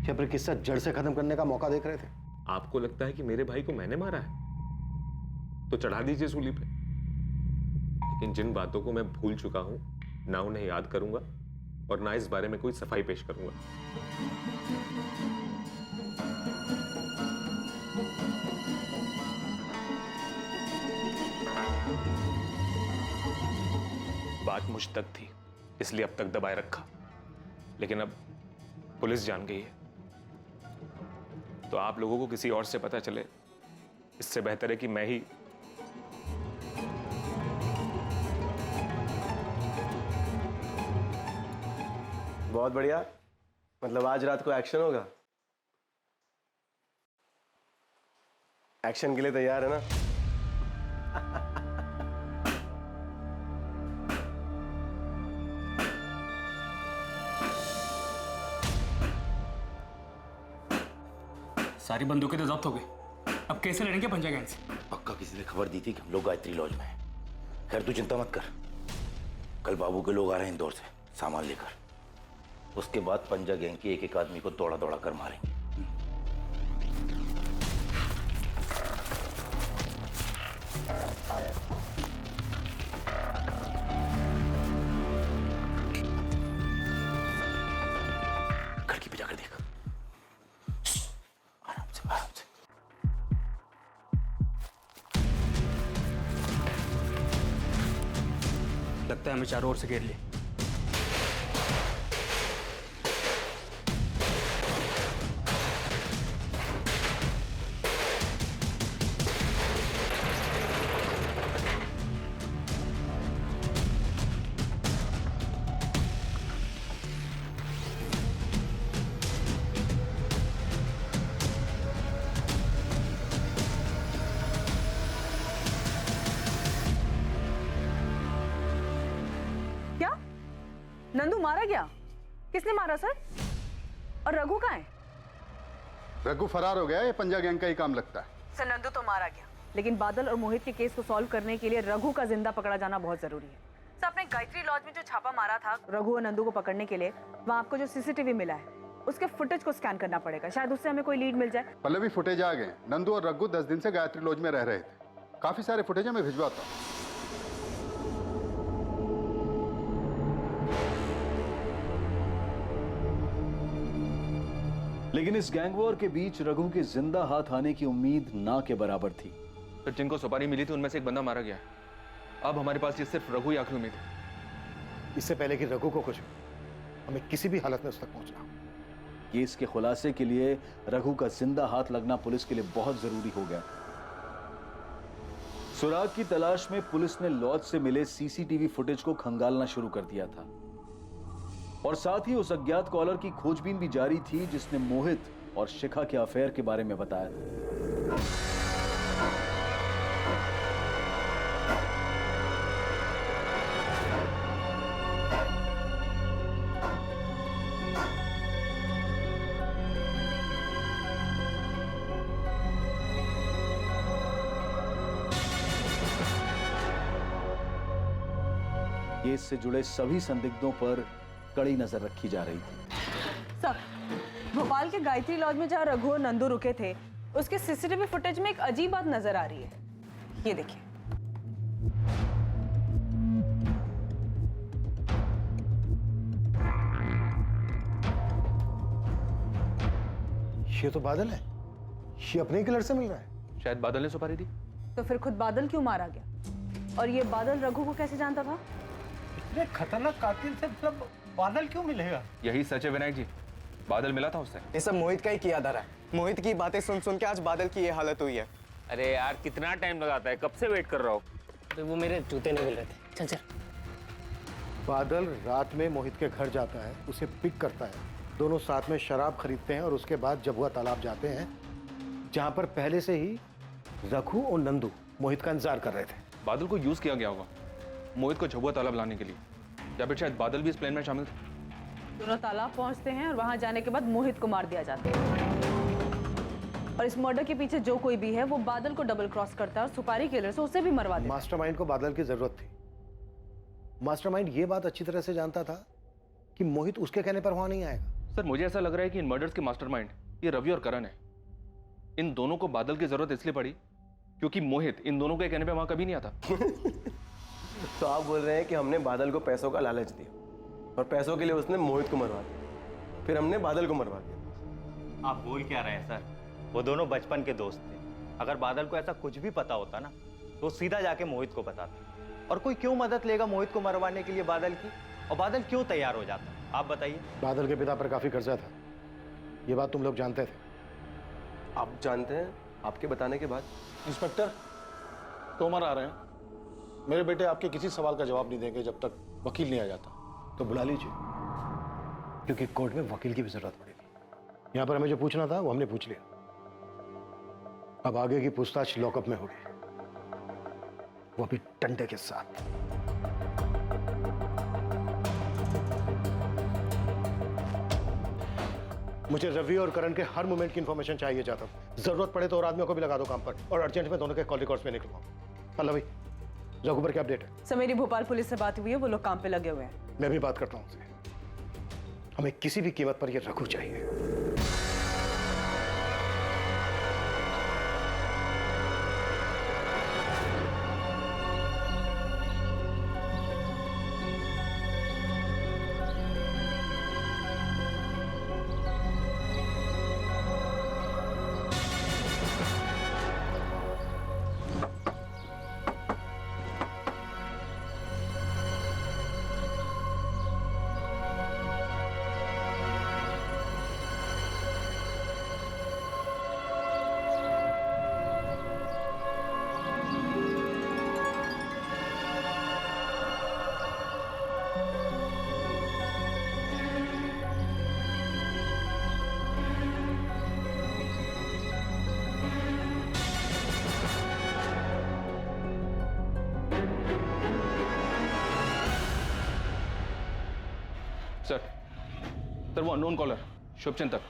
या फिर किस्सा जड़ से खत्म करने का मौका देख रहे थे? आपको लगता है कि मेरे भाई को मैंने मारा है तो चढ़ा दीजिए सूली पे। लेकिन जिन बातों को मैं भूल चुका हूं, ना उन्हें याद करूंगा और ना इस बारे में कोई सफाई पेश करूंगा। बात मुझ तक थी, इसलिए अब तक दबाए रखा, लेकिन अब पुलिस जान गई है तो आप लोगों को किसी और से पता चले, इससे बेहतर है कि मैं ही। बहुत बढ़िया, मतलब आज रात को एक्शन होगा। एक्शन के लिए तैयार है ना? सारी बंदूकें तो जब्त हो गई, अब कैसे लड़ेंगे पंजा गैंग से? पक्का किसी ने खबर दी थी कि हम लोग गायत्री लॉज में हैं। खैर तू चिंता मत कर, कल बाबू के लोग आ रहे हैं इंदौर से सामान लेकर। उसके बाद पंजा गैंग की एक आदमी को दौड़ा दौड़ा कर मारेंगे। खिड़की पे जाकर देख, आराम से आराम से। लगता है हमें चारों ओर से घेर लिया। नंदू मारा गया? किसने मारा सर? और रघु कहाँ है? रघु फरार हो गया, ये पंजा गैंग का ही काम लगता है। सर नंदू तो मारा गया, लेकिन बादल और मोहित के केस को सॉल्व करने के लिए रघु का जिंदा पकड़ा जाना बहुत जरूरी है। सर आपने गायत्री लॉज में जो छापा मारा था रघु और नंदू को पकड़ने के लिए, वहाँ आपको जो सीसीटीवी मिला है उसके फुटेज को स्कैन करना पड़ेगा, शायद उससे हमें कोई लीड मिल जाए। पहले भी फुटेज आ गए। नंदू और रघु 10 दिन से गायत्री लॉज में रह रहे थे। काफी सारे फुटेज है, मैं भिजवाता हूँ। लेकिन इस गैंग वॉर के बीच रघु के जिंदा हाथ आने की उम्मीद ना के बराबर थी। तो जिनको सुपारी मिली थी उनमें से एक बंदा मारा गया। अब हमारे पास ये सिर्फ रघु ही आखिरी उम्मीद है। इससे पहले कि रघु को कुछ, हमें किसी भी हालत में उस तक पहुंचना। केस के खुलासे के लिए रघु का जिंदा हाथ लगना पुलिस के लिए बहुत जरूरी हो गया। सुराग की तलाश में पुलिस ने लॉज से मिले सीसीटीवी फुटेज को खंगालना शुरू कर दिया था और साथ ही उस अज्ञात कॉलर की खोजबीन भी जारी थी जिसने मोहित और शिखा के अफेयर के बारे में बताया था। केस से जुड़े सभी संदिग्धों पर कड़ी नजर रखी जा रही थी। सर, भोपाल के गायत्री लॉज में जहां रघु और नंदू रुके थे, उसके सीसीटीवी फुटेज में एक अजीब बात नजर आ रही है। ये देखिए। ये तो बादल है। ये अपने ही किलर से मिल रहा है। शायद बादल ने सुपारी दी। तो फिर खुद बादल क्यों मारा गया? और ये बादल रघु को कैसे जानता था? इतने खतरनाक कातिल से मतलब बादल क्यों मिलेगा? यही सच है विनायक जी, बादल मिला था उससे। ये सब मोहित का ही किया धरा है। मोहित की बातें सुन सुन के आज बादल की ये हालत हुई है। अरे यार कितना टाइम लगाता है, कब से वेट कर रहा हूँ। तो वो मेरे जूते नहीं मिल रहे थे। चल चल। बादल रात में मोहित के घर जाता है, उसे पिक करता है, दोनों साथ में शराब खरीदते हैं और उसके बाद जबुआ तालाब जाते हैं, जहां पर पहले से ही रघु और नंदू मोहित का इंतजार कर रहे थे। बादल को यूज किया गया होगा मोहित को झबुआ तालाब लाने के लिए, या फिर शायद बादल भी इस प्लान में शामिल थे। दोनों तालाब पहुंचते हैं और वहां जाने के बाद मोहित को मार दिया जाता है। और इस मर्डर के पीछे जो कोई भी है वो बादल को डबल क्रॉस करता है और सुपारी किलर से उसे भी मरवा देता है। मास्टरमाइंड को बादल की जरूरत थी। मास्टरमाइंड ये बात अच्छी तरह से जानता था कि मोहित उसके कहने पर वहां नहीं आएगा। सर मुझे ऐसा लग रहा है कि इन मर्डर्स के मास्टरमाइंड ये रवि और करण है। इन दोनों को बादल की जरूरत इसलिए पड़ी क्योंकि मोहित इन दोनों के कहने पे वहां कभी नहीं आता। तो आप बोल रहे हैं कि हमने बादल को पैसों का लालच दिया और पैसों के लिए उसने मोहित को मरवा दिया, फिर हमने बादल को मरवा दिया। आप बोल क्या रहे हैं सर? वो दोनों बचपन के दोस्त थे। अगर बादल को ऐसा कुछ भी पता होता ना तो सीधा जाके मोहित को बताता। और कोई क्यों मदद लेगा मोहित को मरवाने के लिए बादल की? और बादल क्यों तैयार हो जाता? आप बताइए। बादल के पिता पर काफी कर्जा था, ये बात तुम लोग जानते थे। आप जानते हैं आपके बताने के बाद? इंस्पेक्टर तोमर आ रहे हैं। मेरे बेटे आपके किसी सवाल का जवाब नहीं देंगे जब तक वकील नहीं आ जाता। तो बुला लीजिए, क्योंकि कोर्ट में वकील की भी जरूरत पड़ेगी। यहां पर हमें जो पूछना था वो हमने पूछ लिया। अब आगे की पूछताछ लॉकअप में होगी, वो भी डंडे के साथ। मुझे रवि और करण के हर मोमेंट की इंफॉर्मेशन चाहिए जाता हूं। जरूरत पड़े तो और आदमियों को भी लगा दो काम पर, और अर्जेंट में दोनों के कॉल रिकॉर्ड्स में निकलवाओ। पल्लवी, रघु पर क्या अपडेट है? सर मेरी भोपाल पुलिस से बात हुई है, वो लोग काम पे लगे हुए हैं। मैं भी बात करता हूं उनसे। हमें किसी भी कीमत पर ये रघु चाहिए। सर वो अननोन कॉलर शुभचिंतक,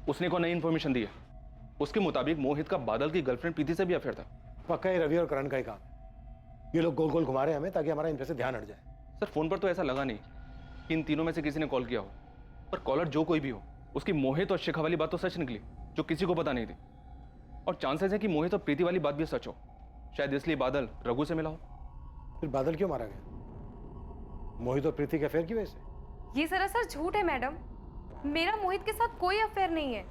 उसने को नई इंफॉर्मेशन दी है। उसके मुताबिक मोहित का बादल की गर्लफ्रेंड प्रीति से भी अफेयर था। पक्का ही रवि और करण का ही काम है। ये लोग गोल गोल घुमा रहे हैं हमें ताकि हमारा इन पे से ध्यान हट जाए। सर फोन पर तो ऐसा लगा नहीं कि इन तीनों में से किसी ने कॉल किया हो, पर कॉलर जो कोई भी हो उसकी मोहित और शिखा वाली बात तो सच निकली जो किसी को पता नहीं थी। और चांसेस है कि मोहित और प्रीति वाली बात भी सच हो, शायद इसलिए बादल रघु से मिला हो। फिर बादल क्यों मारा गया? मोहित और प्रीति के अफेयर की वजह से? ये सरासर झूठ है मैडम। मेरा मोहित के साथ कोई अफेयर नहीं है।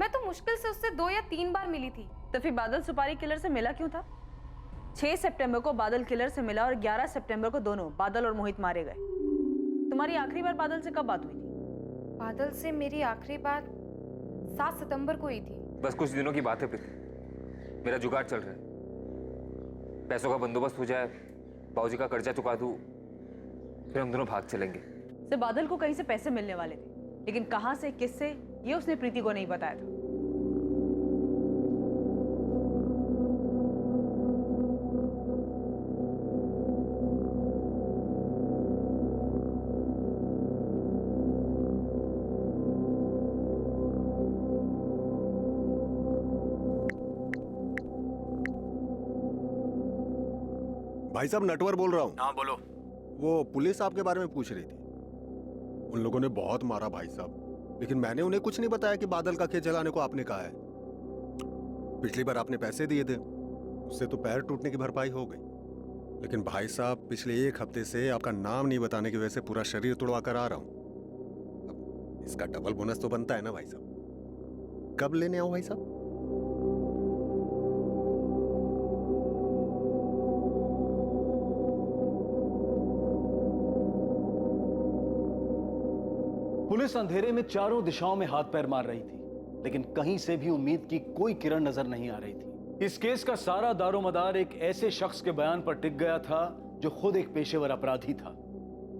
मैं तो मुश्किल से उससे 2 या 3 बार मिली थी। तो फिर बादल सुपारी किलर से मिला क्यों था? 6 सितंबर को बादल किलर से मिला और 11 सितंबर को दोनों बादल और मोहित मारे गए। तुम्हारी आखिरी बार बादल से कब बात हुई थी? बादल से मेरी आखिरी बात 7 सितंबर को ही थी। बस कुछ दिनों की बात है प्रीति, मेरा जुगाड़ चल रहा है। पैसों का बंदोबस्त हो जाए, बाबूजी का कर्जा चुका दूं, फिर हम दोनों भाग चलेंगे। से बादल को कहीं से पैसे मिलने वाले थे, लेकिन कहां से, किससे, ये उसने प्रीति को नहीं बताया था। भाई साहब, नटवर बोल रहा हूँ। हाँ बोलो। वो पुलिस आपके बारे में पूछ रही थी। उन लोगों ने बहुत मारा भाई साहब, लेकिन मैंने उन्हें कुछ नहीं बताया कि बादल का खेत जलाने को आपने कहा है। पिछली बार आपने पैसे दिए थे, उससे तो पैर टूटने की भरपाई हो गई, लेकिन भाई साहब पिछले 1 हफ्ते से आपका नाम नहीं बताने की वजह से पूरा शरीर तुड़वा कर आ रहा हूँ। अब इसका डबल बोनस तो बनता है ना भाई साहब। कब लेने आऊं भाई साहब? पुलिस अंधेरे में चारों दिशाओं में हाथ पैर मार रही थी, लेकिन कहीं से भी उम्मीद की कोई किरण नजर नहीं आ रही थी। इस केस का सारा दारोमदार एक ऐसे शख्स के बयान पर टिक गया था जो खुद एक पेशेवर अपराधी था,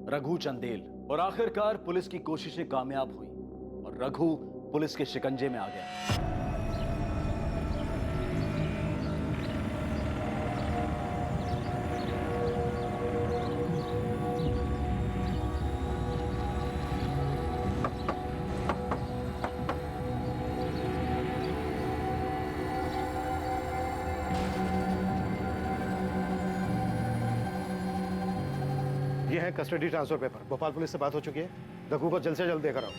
रघु चंदेल। और आखिरकार पुलिस की कोशिशें कामयाब हुई और रघु पुलिस के शिकंजे में आ गया। ये है custody transfer paper. Bhopal police से बात हो चुकी है, रघु को जल्द से जल्द देकर आओ।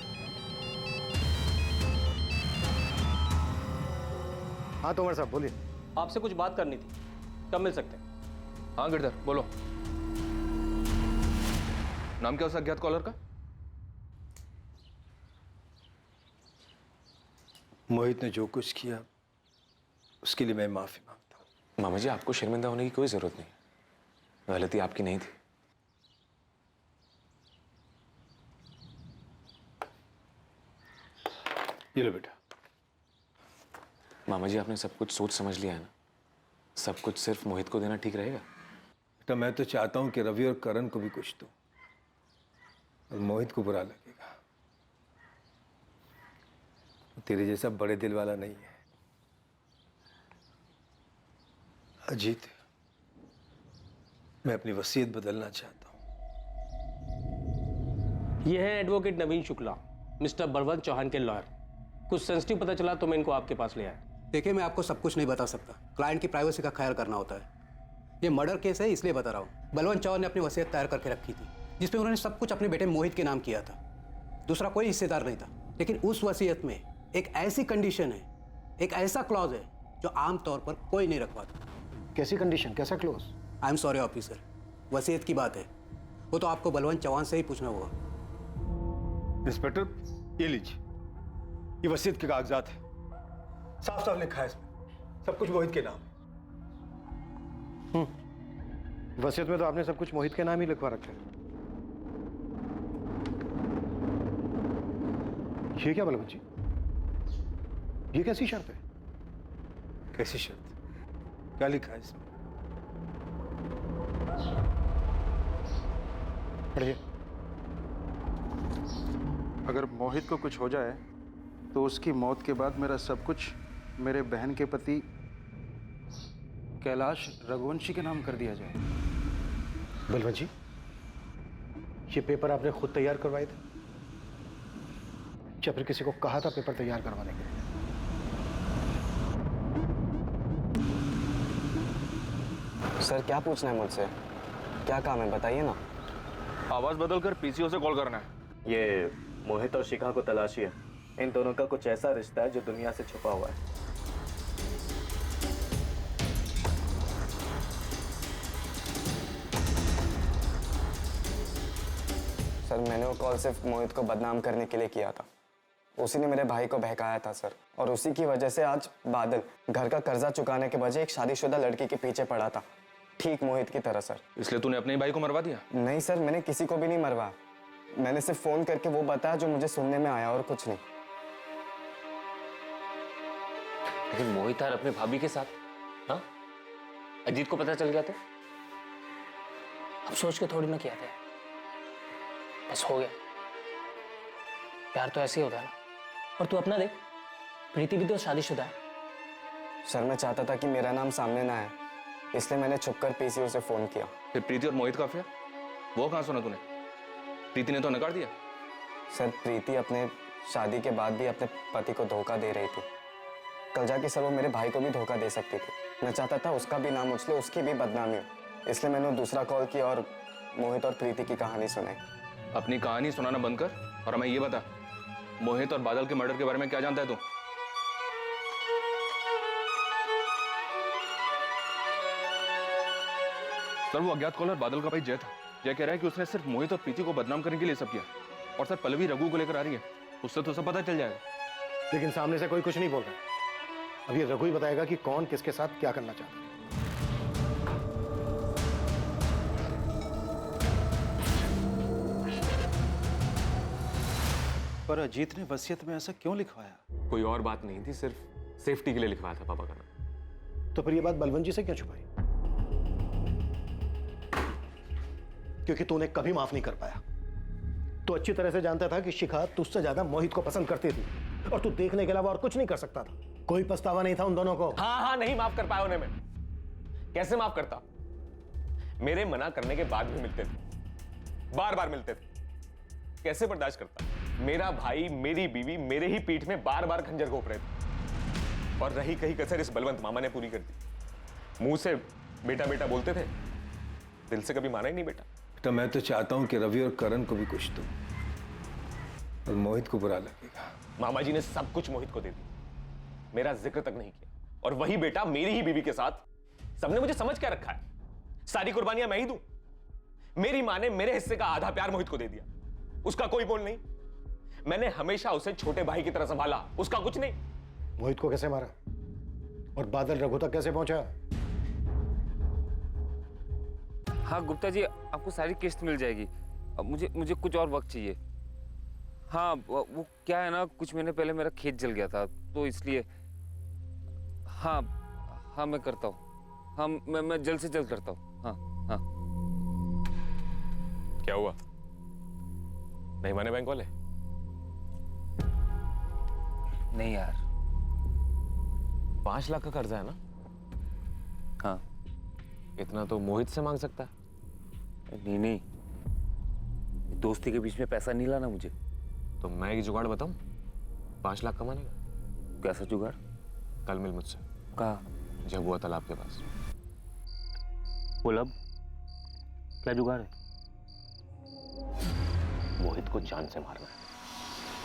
हाँ तोमर साहब बोलिए। आपसे कुछ बात करनी थी, कब मिल सकते हैं? हाँ गिरधर बोलो। नाम क्या उस अज्ञात कॉलर का? मोहित ने जो कुछ किया उसके लिए मैं माफी मांगता हूँ। मामा जी, आपको शर्मिंदा होने की कोई जरूरत नहीं, गलती आपकी नहीं थी। ये लो बेटा। मामा जी, आपने सब कुछ सोच समझ लिया है ना? सब कुछ सिर्फ मोहित को देना ठीक रहेगा? बेटा मैं तो चाहता हूं कि रवि और करण को भी कुछ दो, और मोहित को बुरा लगेगा। तेरे जैसा बड़े दिल वाला नहीं है। अजीत, मैं अपनी वसीयत बदलना चाहता हूं। ये है एडवोकेट नवीन शुक्ला, मिस्टर बलवंत चौहान के लॉयर। कुछ सेंसिटिव पता चला तो मैं इनको आपके पास ले आया। देखिए, मैं आपको सब कुछ नहीं बता सकता, क्लाइंट की प्राइवेसी का ख्याल करना होता है। ये मर्डर केस है इसलिए बता रहा हूँ। बलवंत चौहान ने अपनी वसीयत तैयार करके रखी थी, जिसमें उन्होंने सब कुछ अपने बेटे मोहित के नाम किया था। दूसरा कोई हिस्सेदार नहीं था, लेकिन उस वसीयत में एक ऐसी कंडीशन है, एक ऐसा क्लॉज है जो आमतौर पर कोई नहीं रखवाता। कैसी कंडीशन, कैसा clause? I am sorry officer, वसीयत की बात है, वो तो आपको बलवंत चौहान से ही पूछना होगा। इंस्पेक्टर, ये लीजिए, ये वसीयत के कागजात है। साफ साफ लिखा है इसमें, सब कुछ मोहित के नाम। वसीयत में तो आपने सब कुछ मोहित के नाम ही लिखवा रखा है। ये क्या बलवंत जी, ये कैसी शर्त है? कैसी शर्त? क्या लिखा है इसमें? पढ़िए। अगर मोहित को कुछ हो जाए तो उसकी मौत के बाद मेरा सब कुछ मेरे बहन के पति कैलाश रघुवंशी के नाम कर दिया जाए। बलवंत जी, ये पेपर आपने खुद तैयार करवाए थे या फिर किसी को कहा था पेपर तैयार करवाने के लिए? सर क्या पूछना है मुझसे? क्या काम है बताइए ना। आवाज बदलकर पीसीओ से कॉल करना है। ये मोहित और शिखा को तलाशी है। इन दोनों का कुछ ऐसा रिश्ता है जो दुनिया से छुपा हुआ है। सर मैंने वो कॉल सिर्फ मोहित को बदनाम करने के लिए किया था। उसी ने मेरे भाई को बहकाया था सर, और उसी की वजह से आज बादल घर का कर्जा चुकाने के बजाय एक शादीशुदा लड़की के पीछे पड़ा था, ठीक मोहित की तरह सर। इसलिए तूने अपने भाई को मरवा दिया? नहीं सर, मैंने किसी को भी नहीं मरवाया। मैंने सिर्फ फोन करके वो बताया जो मुझे सुनने में आया, और कुछ नहीं। लेकिन मोहित यार अपने भाभी के साथ, हाँ? अजीत को पता चल गया तो? अब सोच के थोड़ी ना किया था, बस हो गया। प्यार तो ऐसे ही होता है ना। और तू अपना देख, प्रीति भी तो शादीशुदा है। सर मैं चाहता था कि मेरा नाम सामने ना आए, इसलिए मैंने छुपकर पीसीओ से फोन किया। फिर प्रीति और मोहित का अफेयर वो कहाँ सुना तूने? प्रीति ने तो नकार दिया। सर प्रीति अपने शादी के बाद भी अपने पति को धोखा दे रही थी। कल जाके सर वो मेरे भाई को भी धोखा दे सकती थी। मैं चाहता था उसका भी नाम उछले, उसकी भी बदनामी हो, इसलिए मैंने दूसरा कॉल किया और मोहित और प्रीति की कहानी सुनाई। अपनी कहानी सुनाना बंद कर और हमें ये बता, मोहित और बादल के मर्डर के बारे में क्या जानता है तू? सर वो अज्ञात कॉलर बादल का भाई जय था। जय कह रहा है कि उसने सिर्फ मोहित और प्रीति को बदनाम करने के लिए सब किया। और सर पल्लवी रघु को लेकर आ रही है, उससे तो सब पता चल जाएगा। लेकिन सामने से कोई कुछ नहीं बोल रहा। अब ये रघु ही बताएगा कि कौन किसके साथ क्या करना चाहता है। पर अजीत ने वसीयत में ऐसा क्यों लिखवाया? कोई और बात नहीं थी, सिर्फ सेफ्टी के लिए लिखवाया था पापा का नाम। तो फिर ये बात बलवंत जी से क्यों छुपाई? क्योंकि तूने कभी माफ नहीं कर पाया। तू अच्छी तरह से जानता था कि शिखा तुझसे ज्यादा मोहित को पसंद करती थी और तू देखने के अलावा और कुछ नहीं कर सकता था। कोई पछतावा नहीं था उन दोनों को। हाँ नहीं माफ कर पाया उन्हें मैं। कैसे माफ करता? मेरे मना करने के बाद भी मिलते थे, बार बार मिलते थे। कैसे बर्दाश्त करता? मेरा भाई, मेरी बीवी मेरे ही पीठ में बार बार खंजर घोंप रहे थे। और रही कहीं कसर इस बलवंत मामा ने पूरी कर दी। मुंह से बेटा बेटा बोलते थे, दिल से कभी माना ही नहीं बेटा। बेटा मैं तो चाहता हूं कि रवि और करण को भी कुछ दो, और मोहित को बुरा लगेगा। मामा जी ने सब कुछ मोहित को दे दिया, मेरा जिक्र तक नहीं किया। और वही बेटा मेरी ही बीवी के साथ। सबने मुझे समझ क्या रखा है? सारी कुर्बानियां मैं ही दूं? मेरी मां ने मेरे हिस्से का आधा प्यार मोहित को दे दिया, उसका कोई बोल नहीं। मैंने हमेशा उसे छोटे भाई की तरह संभाला, उसका कुछ नहीं। मोहित को कैसे मारा और बादल रघु तक कैसे पहुंचा? हाँ गुप्ता जी, आपको सारी किस्त मिल जाएगी। अब मुझे कुछ और वक्त चाहिए। हाँ वो क्या है ना, कुछ महीने पहले मेरा खेत जल गया था, तो इसलिए। हाँ मैं करता हूँ। हाँ मैं जल्द से जल्द करता हूँ। हाँ। क्या हुआ? नहीं माने बैंक वाले? नहीं यार। 5 लाख का कर्जा है ना? हाँ। इतना तो मोहित से मांग सकता है। नहीं, दोस्ती के बीच में पैसा नहीं लाना मुझे। तो मैं एक जुगाड़ बताऊं? 5 लाख कमाने का। कैसा जुगाड़? कल मिल मुझसे। कहाँ? झबुआ तालाब के पास। बोल अब क्या जुगाड़ है? मोहित को जान से मारना है,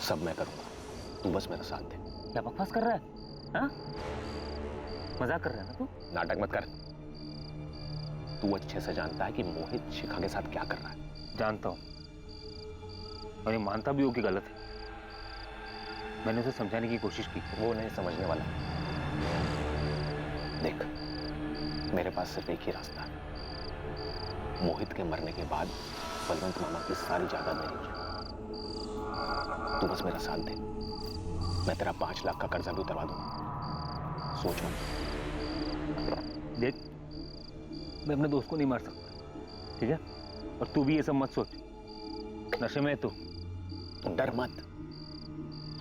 सब मैं करूंगा, तू बस मेरा साथ दे। क्या बकवास कर रहा है? हाँ? मजाक कर रहा है ना तू? नाटक मत कर। तू अच्छे से जानता है कि मोहित शिखा के साथ क्या कर रहा है। जानता हूं, और ये मानता भी हो कि गलत है। मैंने उसे समझाने की कोशिश की, वो नहीं समझने वाला। देख, मेरे पास सिर्फ एक ही रास्ता है। मोहित के मरने के बाद बलवंत मामा की सारी जायदाद मेरी हो जाए। तू बस मेरा साथ दे, मैं तेरा 5 लाख का कर्जा भी उतरवा दूंगा। सोच मत। देख, मैं अपने दोस्त को नहीं मार सकता, ठीक है? और तू भी ये सब मत सोच। नशे में तू डर मत,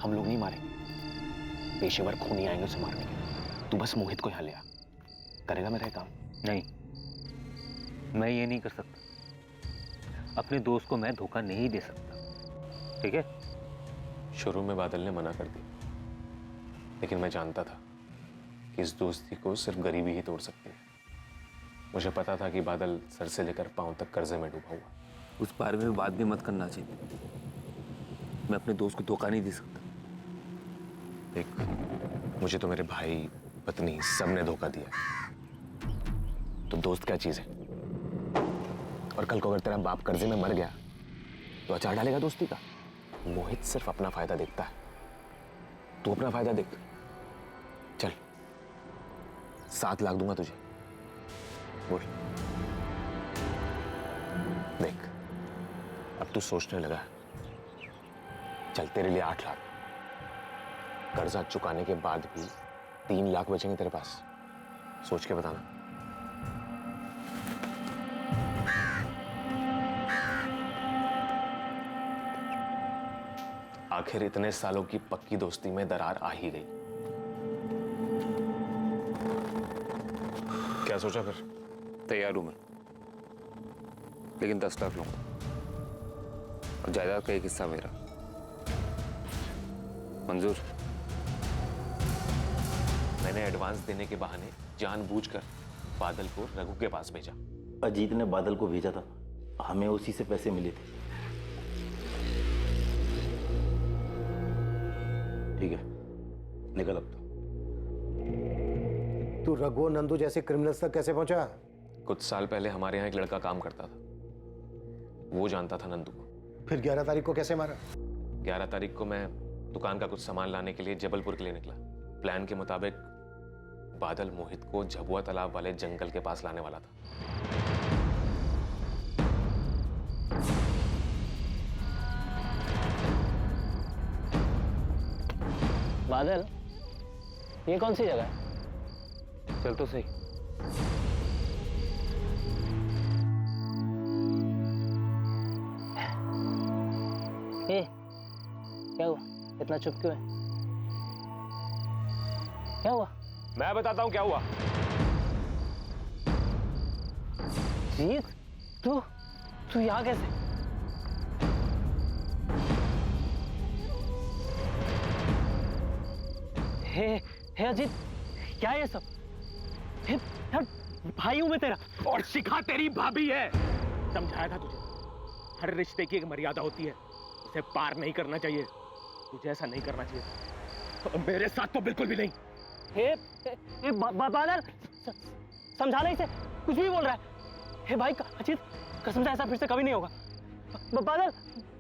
हम लोग नहीं मारेंगे। पेशेवर खूनी आएंगे उसे मारने के लिए। तू बस मोहित को यहाँ ले आ, करेगा मेरा काम? नहीं, मैं ये नहीं कर सकता। अपने दोस्त को मैं धोखा नहीं दे सकता, ठीक है? शुरू में बादल ने मना कर दिया, लेकिन मैं जानता था कि इस दोस्ती को सिर्फ गरीबी ही तोड़ सकती है। मुझे पता था कि बादल सर से लेकर पांव तक कर्जे में डूबा हुआ। उस बारे में बात भी मत करना चाहिए। मैं अपने दोस्त को धोखा नहीं दे सकता। देख, मुझे तो मेरे भाई, पत्नी सबने धोखा दिया, तो दोस्त क्या चीज है? और कल को अगर तेरा बाप कर्जे में मर गया तो अचार डालेगा दोस्ती का? मोहित सिर्फ अपना फायदा देखता है, तू अपना फायदा देख। चल, 7 लाख दूंगा तुझे, बोल। देख, अब तू सोचने लगा। चल, तेरे लिए 8 लाख। कर्जा चुकाने के बाद भी 3 लाख बचेंगे तेरे पास। सोच के बताना। आखिर इतने सालों की पक्की दोस्ती में दरार आ ही गई। क्या सोचा फिर? तैयार हूं मैं, लेकिन 10 लाख लूंगा और जायदाद का एक हिस्सा मेरा। मंजूर? मैंने एडवांस देने के बहाने जानबूझकर बादल को रघु के पास भेजा। अजीत ने बादल को भेजा था, हमें उसी से पैसे मिले थे। ठीक है, निकल अब तू रघु और नंदू जैसे क्रिमिनल्स तक कैसे पहुंचा? कुछ साल पहले हमारे यहाँ एक लड़का काम करता था, वो जानता था नंदू को। फिर 11 तारीख को कैसे मारा? 11 तारीख को मैं दुकान का कुछ सामान लाने के लिए जबलपुर के लिए निकला। प्लान के मुताबिक बादल मोहित को झबुआ तालाब वाले जंगल के पास लाने वाला था। बादल, ये कौन सी जगह है? चल तो सही। क्या हुआ? इतना चुप क्यों है? क्या हुआ? मैं बताता हूँ क्या हुआ। जीत, तू यहाँ कैसे? हे अजीत, क्या है ये सब? हे यार, भाई हूं मैं तेरा। और शिखा तेरी भाभी है। समझाया था तुझे, हर रिश्ते की एक मर्यादा होती है, उसे पार नहीं करना चाहिए। तुझे ऐसा नहीं करना चाहिए और मेरे साथ तो बिल्कुल भी नहीं। बादल, समझा नहीं, इसे कुछ भी बोल रहा है। हे भाई अजीत, कसम से ऐसा फिर से कभी नहीं होगा। बादल,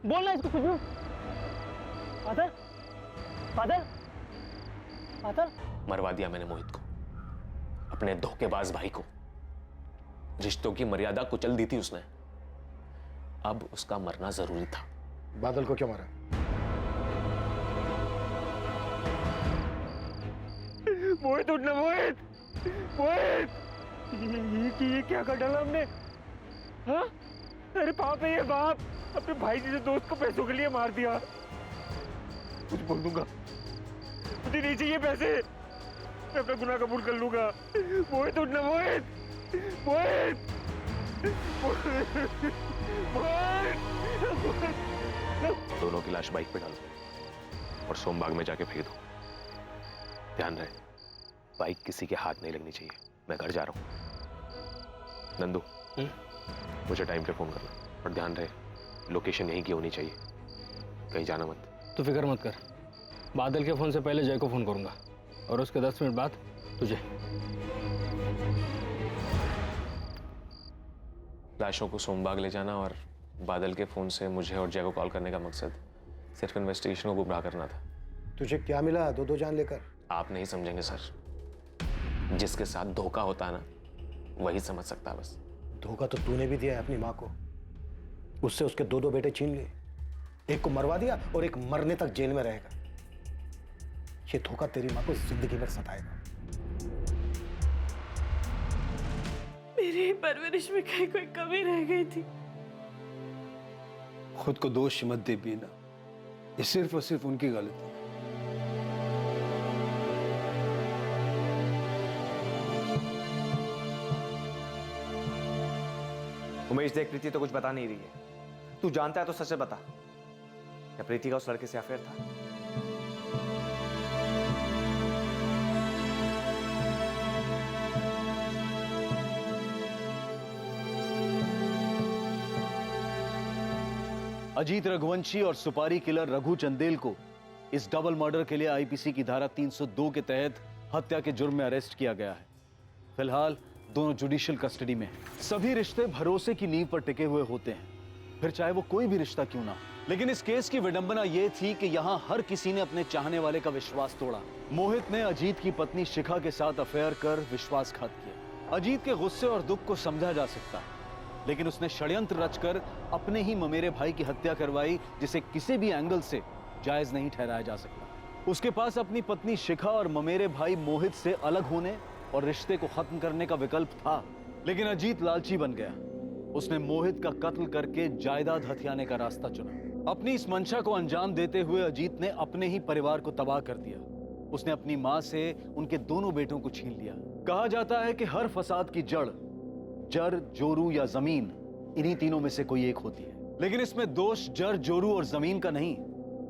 बोलना इसको कुछ भी। बादल, बादल, बादल। मरवा दिया मैंने मोहित को, अपने धोखेबाज भाई को। रिश्तों की मर्यादा कुचल दी थी उसने, अब उसका मरना जरूरी था। बादल को क्यों मारा? मोहित उठना, मोहित, मोहित। ये क्या कर डाला हमने? हाँ? अरे बाप है ये बाप, अपने भाई जैसे दोस्त को पैसों के लिए मार दिया। कुछ बोल दूंगा, मुझे नहीं चाहिए पैसे, मैं अपना गुनाह कबूल कर लूंगा। मोहित उठना, मोहित, मोहित, मोहित। दोनों की लाश बाइक पे डालो और सोमबाग में जाके फेंक दो। ध्यान रहे, बाइक किसी के हाथ नहीं लगनी चाहिए। मैं घर जा रहा हूँ। नंदू, मुझे टाइम पे फोन करना और ध्यान रहे लोकेशन यहीं की होनी चाहिए, कहीं जाना मत। तू फिक्र मत कर, बादल के फोन से पहले जय को फोन करूंगा और उसके 10 मिनट बाद तुझे। लाशों को सोमबाग ले जाना और बादल के फोन से मुझे और जय को कॉल करने का मकसद सिर्फ इन्वेस्टिगेशन को गुमराह करना था। तुझे क्या मिला दो जान लेकर? आप नहीं समझेंगे सर, जिसके साथ धोखा होता है ना, वही समझ सकता है बस। धोखा तो तूने भी दिया है अपनी माँ को, उससे उसके 2 बेटे छीन लिए, एक को मरवा दिया और एक मरने तक जेल में रहेगा। ये धोखा तेरी माँ को जिंदगी भर सताएगा। मेरी परवरिश में कहीं कोई कमी रह गई थी। खुद को दोष मत दे बीना, ये सिर्फ और सिर्फ उनकी गलती है। उमेश देख, प्रीति तो कुछ बता नहीं रही है। तू जानता है तो सच बता, क्या प्रीति का उस लड़के से अफेयर था? अजीत रघुवंशी और सुपारी किलर रघु चंदेल को इस डबल मर्डर के लिए आईपीसी की धारा 302 के तहत हत्या के जुर्म में अरेस्ट किया गया है। फिलहाल दोनों जुडिशियल कस्टडी में हैं। सभी रिश्ते भरोसे की नींव पर टिके हुए होते हैं, फिर चाहे वो कोई भी रिश्ता क्यों ना हो। लेकिन इस केस की विडंबना यह थी कि यहां हर किसी ने अपने चाहने वाले का विश्वास तोड़ा। मोहित ने अजीत की पत्नी शिखा के साथ अफेयर कर विश्वासघात किया। अजीत के गुस्से और दुख को समझा जा सकता है, लेकिन उसने षड्यंत्र रचकर अपने ही ममेरे भाई की हत्या करवाई, जिसे किसी भी एंगल से जायज नहीं ठहराया जा सकता। उसके पास अपनी पत्नी शिखा और ममेरे भाई मोहित से अलग होने और रिश्ते को खत्म करने का विकल्प था, लेकिन अजीत लालची बन गया। उसने मोहित का कत्ल करके जायदाद हथियाने का रास्ता चुना। अपनी इस मंशा को अंजाम देते हुए अजीत ने अपने ही परिवार को तबाह कर दिया। उसने अपनी मां से उनके दोनों बेटों को छीन लिया। कहा जाता है कि हर फसाद की जड़ जर, जोरू या जमीन, इन्हीं तीनों में से कोई एक होती है। लेकिन इसमें दोष जर, जोरू और जमीन का नहीं,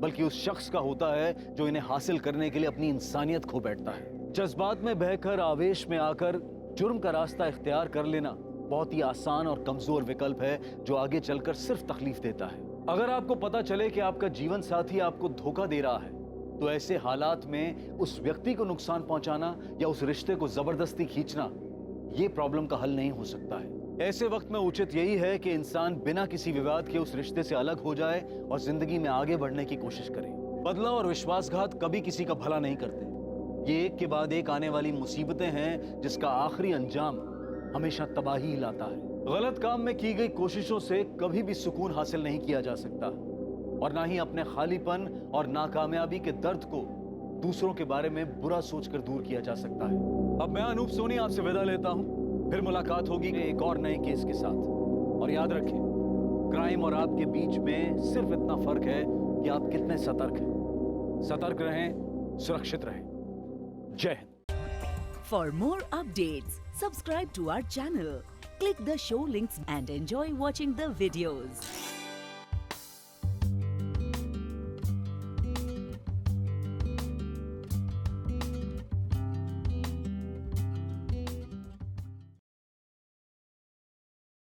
बल्कि उस शख्स का होता है जो इन्हें हासिल करने के लिए अपनी इंसानियत खो बैठता है। जज्बात में बहकर, आवेश में आकर जुर्म का रास्ता इख्तियार कर लेना बहुत ही आसान और कमजोर विकल्प है जो आगे चलकर सिर्फ तकलीफ देता है। अगर आपको पता चले कि आपका जीवन साथी आपको धोखा दे रहा है, तो ऐसे हालात में उस व्यक्ति को नुकसान पहुंचाना या उस रिश्ते को जबरदस्ती खींचना, ये प्रॉब्लम का हल नहीं हो सकता है। ऐसे वक्त में उचित यही है कि इंसान बिना किसी विवाद के उस रिश्ते से अलग हो जाए और जिंदगी में आगे बढ़ने की कोशिश करे। बदला और विश्वासघात कभी किसी का भला नहीं करते। ये एक के बाद एक आने वाली मुसीबतें हैं जिसका आखिरी अंजाम हमेशा तबाही लाता है। गलत काम में की गई कोशिशों से कभी भी सुकून हासिल नहीं किया जा सकता, और ना ही अपने खालीपन और नाकामयाबी के दर्द को दूसरों के बारे में बुरा सोचकर दूर किया जा सकता है। अब मैं अनूप सोनी आपसे विदा लेता हूं। फिर मुलाकात होगी एक और नए केस के साथ। और याद रखें, क्राइम और आपके बीच में सिर्फ इतना फर्क है कि आप कितने सतर्क हैं। सतर्क रहें, सुरक्षित रहें। जय Hind. For more updates, subscribe to our channel, click the show links and enjoy watching the videos.